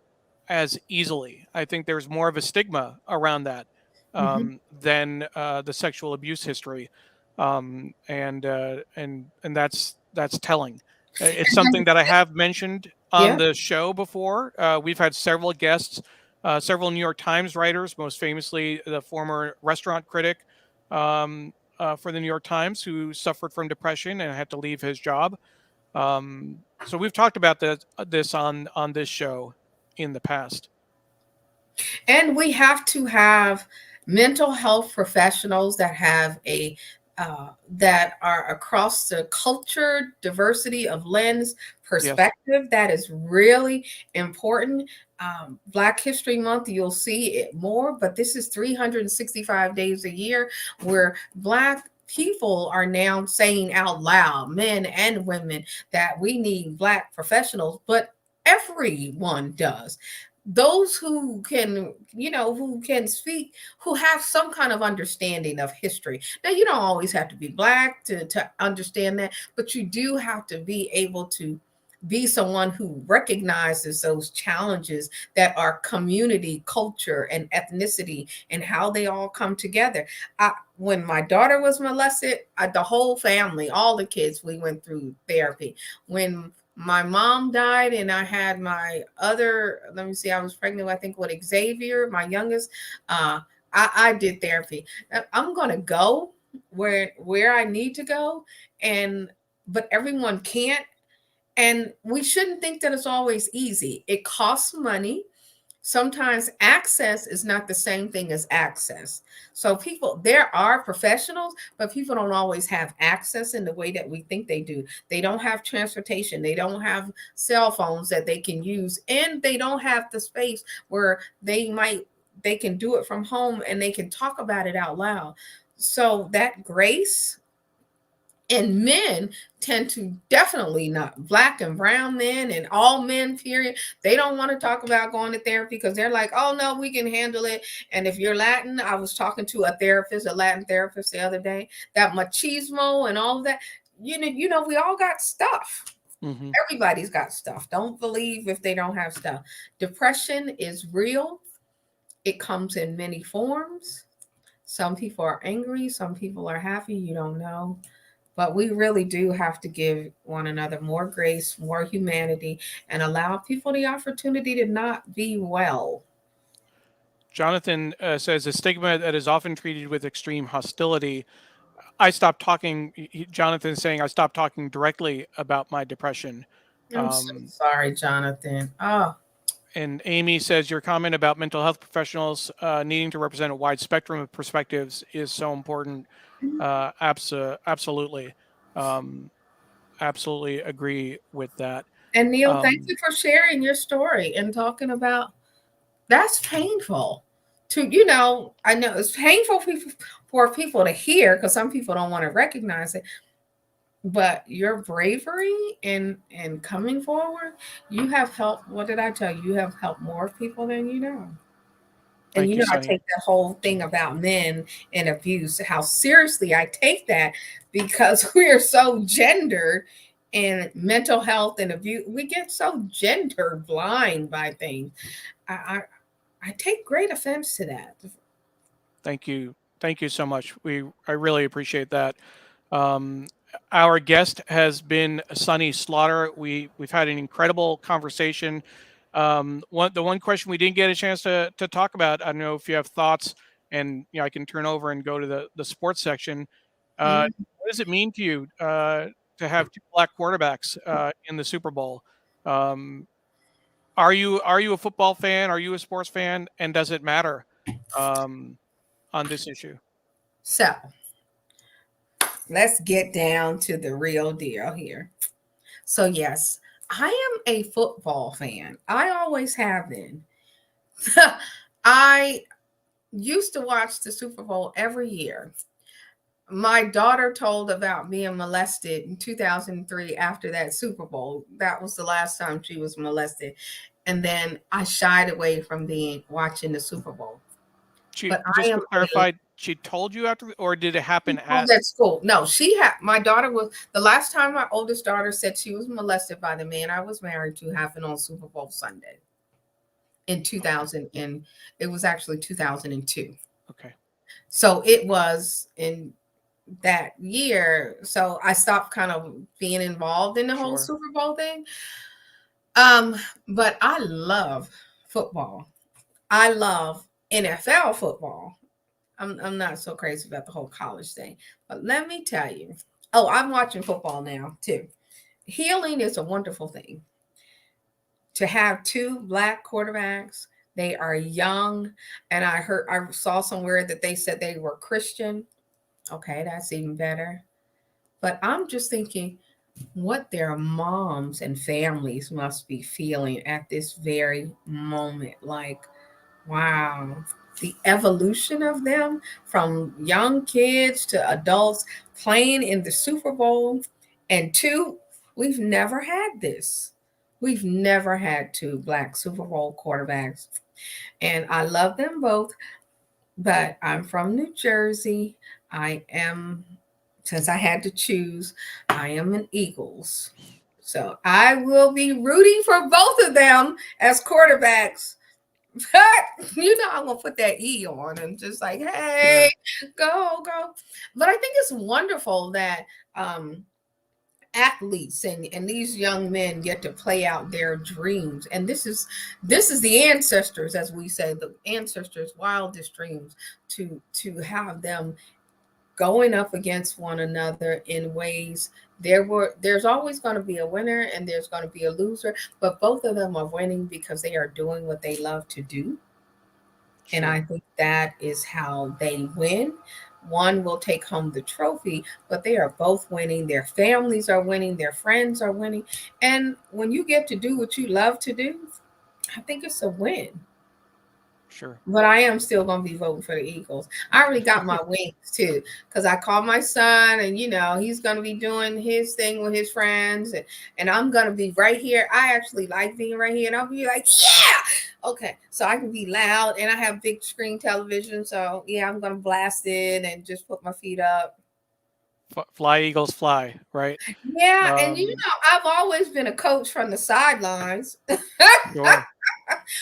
as easily. I think there's more of a stigma around that Mm-hmm. than the sexual abuse history, and that's telling. It's something that I have mentioned on Yeah. the show before. We've had several guests, several New York Times writers, most famously the former restaurant critic for the New York Times, who suffered from depression and had to leave his job. So we've talked about this on this show in the past. And we have to have mental health professionals that have that are across the culture diversity of lens Yes. perspective. That is really important. Black History Month, you'll see it more, but this is 365 days a year where Black people are now saying out loud, men and women, that we need Black professionals, but everyone does. Those who can, who can speak, who have some kind of understanding of history. Now, you don't always have to be Black to understand that, but you do have to be able to be someone who recognizes those challenges that are community, culture, and ethnicity, and how they all come together. When my daughter was molested, the whole family, all the kids, we went through therapy. When my mom died and I had my other, let me see, I was pregnant, I think, with Xavier, my youngest. I did therapy. I'm gonna go where I need to go, and but everyone can't, and we shouldn't think that it's always easy. It costs money. sometimes access is not the same thing as access. So people, there are professionals, but people don't always have access in the way that we think they do. They don't have transportation, they don't have cell phones that they can use, and they don't have the space where they can do it from home and they can talk about it out loud. So that grace, and men tend to, definitely not, black and brown men and all men period, they don't want to talk about going to therapy because they're like, oh no, we can handle it. And if you're Latin, I was talking to a Latin therapist the other day, that machismo and all of that, we all got stuff. Mm-hmm. Everybody's got stuff. Don't believe if they don't have stuff. Depression is real. It comes in many forms. Some people are angry, some people are happy, you don't know. But we really do have to give one another more grace, more humanity, and allow people the opportunity to not be well. Jonathan says, a stigma that is often treated with extreme hostility. I stopped talking. Jonathan is saying, I stopped talking directly about my depression. I'm so sorry, Jonathan. Oh. And Amy says, your comment about mental health professionals needing to represent a wide spectrum of perspectives is so important. Absolutely. Absolutely agree with that. And Neil, thank you for sharing your story and talking about, that's painful to, I know it's painful for people to hear because some people don't want to recognize it. But your bravery and coming forward, you have helped. What did I tell you? You have helped more people than you know. And I take that whole thing about men and abuse, how seriously I take that, because we are so gendered in mental health and abuse. We get so gender blind by things. I take great offense to that. Thank you. Thank you so much. I really appreciate that. Our guest has been Sunny Slaughter. We've had an incredible conversation. The one question we didn't get a chance to talk about, I don't know if you have thoughts, and I can turn over and go to the sports section. What does it mean to you to have two black quarterbacks in the Super Bowl? Are you a football fan? Are you a sports fan? And does it matter on this issue? So let's get down to the real deal here. So yes, I am a football fan. I always have been. I used to watch the Super Bowl every year. My daughter told about being molested in 2003 after that Super Bowl. That was the last time she was molested. And then I shied away from watching the Super Bowl. To clarify, she told you after, or did it happen at school? No, my daughter was, the last time my oldest daughter said she was molested by the man I was married to happened on Super Bowl Sunday in 2000, and it was actually 2002. Okay. So it was in that year. So I stopped kind of being involved in the whole Super Bowl thing. But I love football. I love NFL football. I'm not so crazy about the whole college thing. But let me tell you. Oh, I'm watching football now too. Healing is a wonderful thing. To have two black quarterbacks, they are young, and I saw somewhere that they said they were Christian. Okay, that's even better. But I'm just thinking what their moms and families must be feeling at this very moment. Like, wow, the evolution of them from young kids to adults playing in the Super Bowl. And two, we've never had this. We've never had two black Super Bowl quarterbacks. And I love them both, but I'm from New Jersey. Since I had to choose, I am an Eagles. So I will be rooting for both of them as quarterbacks. But, I'm going to put that E on and just like, hey, go. But I think it's wonderful that athletes and these young men get to play out their dreams. And this is the ancestors, as we say, the ancestors' wildest dreams, to have them going up against one another in ways. There's always going to be a winner and there's going to be a loser, but both of them are winning because they are doing what they love to do. And Sure. I think that is how they win. One will take home the trophy, but they are both winning. Their families are winning, their friends are winning. And when you get to do what you love to do, I think it's a win. Sure. But I am still going to be voting for the Eagles. I already got my wings too, because I called my son, and he's going to be doing his thing with his friends, and I'm going to be right here. I actually like being right here, and I'll be like, yeah, okay. So I can be loud, and I have big screen television. So yeah, I'm going to blast it and just put my feet up. Fly, Eagles, fly, right? Yeah, and Um, I've always been a coach from the sidelines. sure.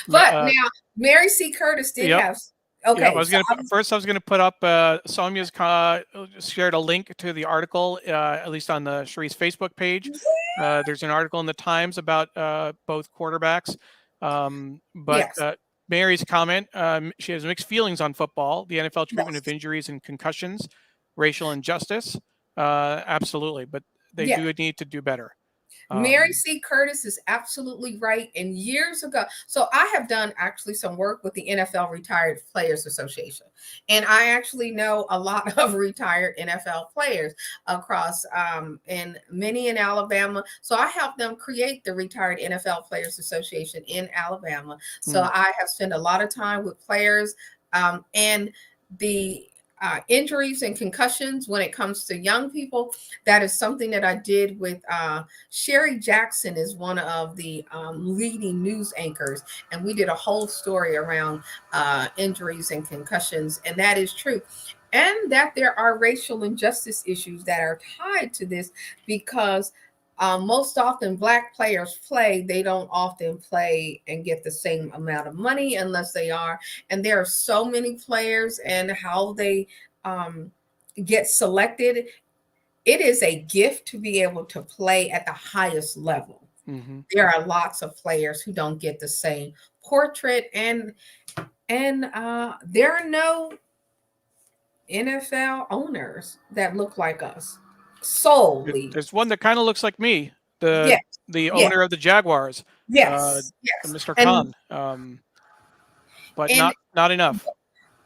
But now Mary C. Curtis did Yep. have. Yeah, I Okay, was so gonna first. I was gonna put up Sonia's shared a link to the article, at least on the Shree's Facebook page. There's an article in the Times about both quarterbacks, but yes, Mary's comment. She has mixed feelings on football, the NFL treatment of yes, injuries and concussions, racial injustice. Absolutely, but they yeah. do need to do better. Mary C. Curtis is absolutely right. And years ago, so I have done actually some work with the NFL Retired Players Association. And I actually know a lot of retired NFL players across and many in Alabama. So I helped them create the Retired NFL Players Association in Alabama. So Mm, I have spent a lot of time with players and the injuries and concussions when it comes to young people. That is something that I did with Sherry Jackson is one of the leading news anchors, and we did a whole story around injuries and concussions, and that is true. And that there are racial injustice issues that are tied to this because most often Black players play, they don't often play and get the same amount of money unless they are. And there are so many players and how they um, get selected. It is a gift to be able to play at the highest level. mm-hmm. There are lots of players who don't get the same portrait, and there are no NFL owners that look like us solely. There's one that kind of looks like me, the Yes, the yes, owner of the Jaguars, uh, yes, yes, Mr. and Khan, but and not enough.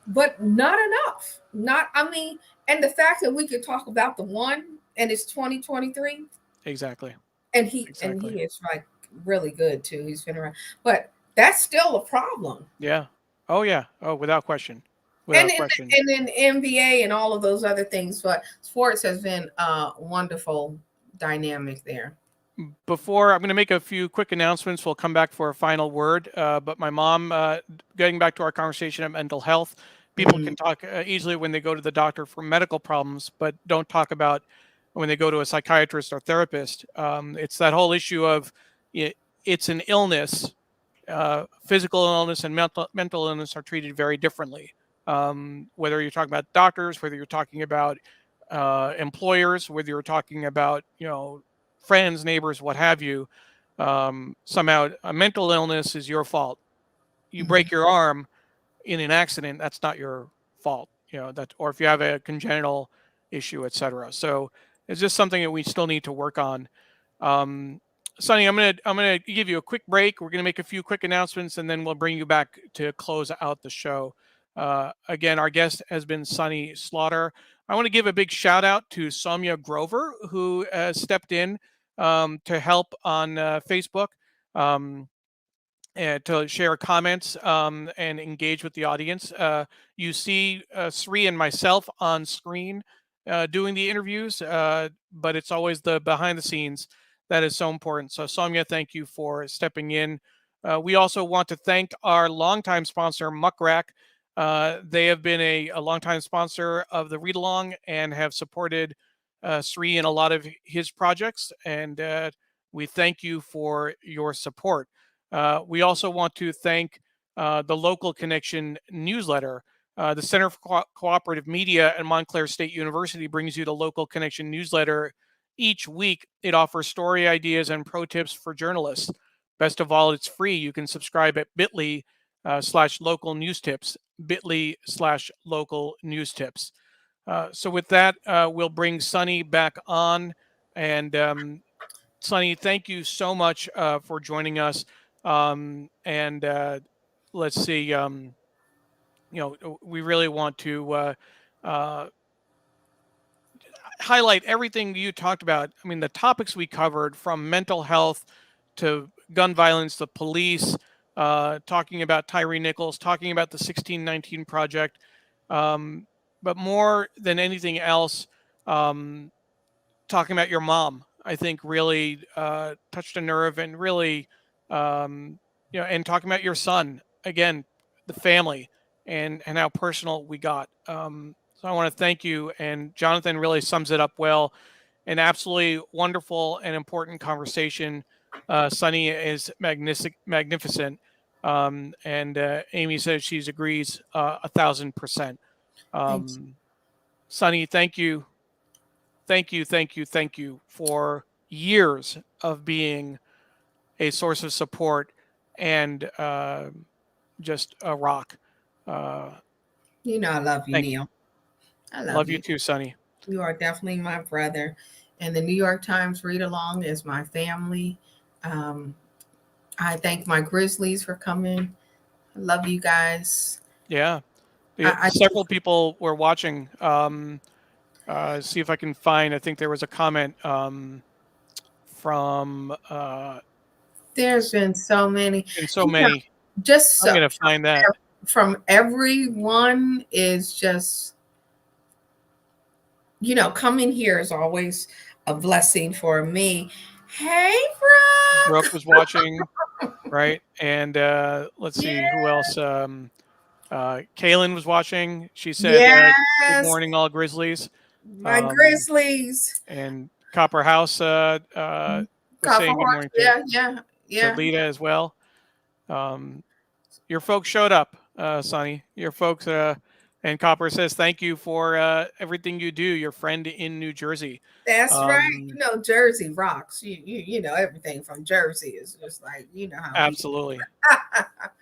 but not enough. Not, I mean, and the fact that we could talk about the one and it's 2023, Exactly. and he Exactly. is like really good too. He's been around, but that's still a problem. Yeah. Oh yeah. Oh, without question. And Without in, question. and in NBA and all of those other things, but sports has been a wonderful dynamic there. Before I'm going to make a few quick announcements, we'll come back for a final word. But my mom, getting back to our conversation of mental health, people Mm-hmm. can talk easily when they go to the doctor for medical problems, but don't talk about when they go to a psychiatrist or therapist. It's that whole issue of it's an illness. Physical illness and mental illness are treated very differently. Whether you're talking about doctors, whether you're talking about employers, whether you're talking about friends, neighbors, what have you. Somehow, a mental illness is your fault. You break your arm in an accident, that's not your fault. That, or if you have a congenital issue, etc. So it's just something that we still need to work on. Um, Sonny, I'm gonna give you a quick break. We're gonna make a few quick announcements, and then we'll bring you back to close out the show. Again, our guest has been Sonny Slaughter. I want to give a big shout out to Soumya Grover, who stepped in to help on Facebook. Um, to share comments and engage with the audience. You see Sree and myself on screen doing the interviews, but it's always the behind the scenes that is so important. So, Soumya, thank you for stepping in. We also want to thank our longtime sponsor, Muckrack. They have been a longtime sponsor of the Read Along and have supported Sree in a lot of his projects. And we thank you for your support. We also want to thank the Local Connection newsletter. The Center for Cooperative Media at Montclair State University brings you the Local Connection newsletter each week. It offers story ideas and pro tips for journalists. Best of all, it's free. You can subscribe at bit.ly/local news tips, bit.ly/local news tips. So with that, we'll bring Sunny back on. And Sunny, thank you so much for joining us. And let's see, we really want to uh, highlight everything you talked about. I mean, the topics we covered, from mental health to gun violence, the police, talking about Tyree Nichols, talking about the 1619 Project. But more than anything else, um, talking about your mom, I think really touched a nerve, and really, and talking about your son, again, the family, and how personal we got. So I want to thank you. And Jonathan really sums it up well. An absolutely wonderful and important conversation. Sunny is magnificent. And Amy says she agrees 1,000%. Thanks. Sunny, thank you, thank you for years of being a source of support and just a rock. Uh, I love you, thank you. Neil. I love Love you you. too, Sunny. You are definitely my brother. And the New York Times Read Along is my family. Um, I thank my Grizzlies for coming. I love you guys. Yeah. I Several people were watching. See if I can find, I think there was a comment from, there's been so many. and so many. Just I'm going to find that. From everyone is just, coming here is always a blessing for me. Hey, Brooke Brooke. was watching, right? And let's see who Yeah. else. Kaylin was watching. She said, "Good Yes. morning, all Grizzlies." My Um, Grizzlies. and Copper House was Copper saying good Horse. morning Yeah, to yeah. Lita as well. Your folks showed up, Sonny. Your folks, and Copper says thank you for everything you do. Your friend in New Jersey. That's right. Um, Jersey rocks. You know everything from Jersey is just like how we. Absolutely.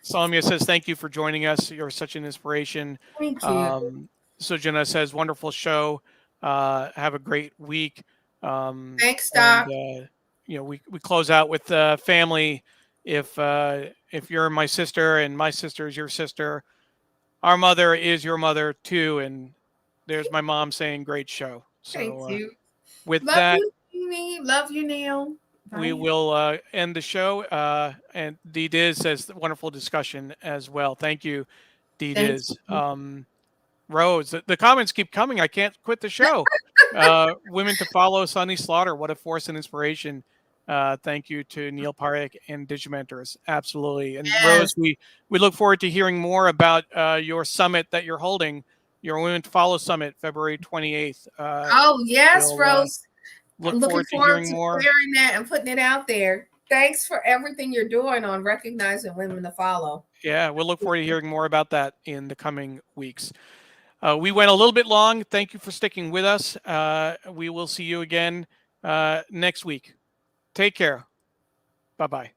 Salmia says, thank you for joining us. You're such an inspiration. Thank you. Sujana says, wonderful show. Have a great week. Thanks, And Doc. we close out with family. If you're my sister and my sister is your sister, our mother is your mother too. And there's my mom saying, great show. Thank So you. with Love that, you, Amy. Love you, Neil. we Bye. will end the show. And D Diz says wonderful discussion as well. Thank you, D Thanks. Diz. Rose, the comments keep coming. I can't quit the show. Women to follow, Sunny Slaughter. What a force and inspiration. Thank you to Neil Parekh and Digimentors. Absolutely. And Yes. Rose, we look forward to hearing more about your summit that you're holding, your Women to Follow Summit, February 28th. Oh, yes, we'll, Rose. look I'm looking forward to forward hearing to more. sharing that and putting it out there. Thanks for everything you're doing on recognizing women to follow. Yeah, we'll look forward to hearing more about that in the coming weeks. We went a little bit long. Thank you for sticking with us. We will see you again next week. Take care. Bye-bye.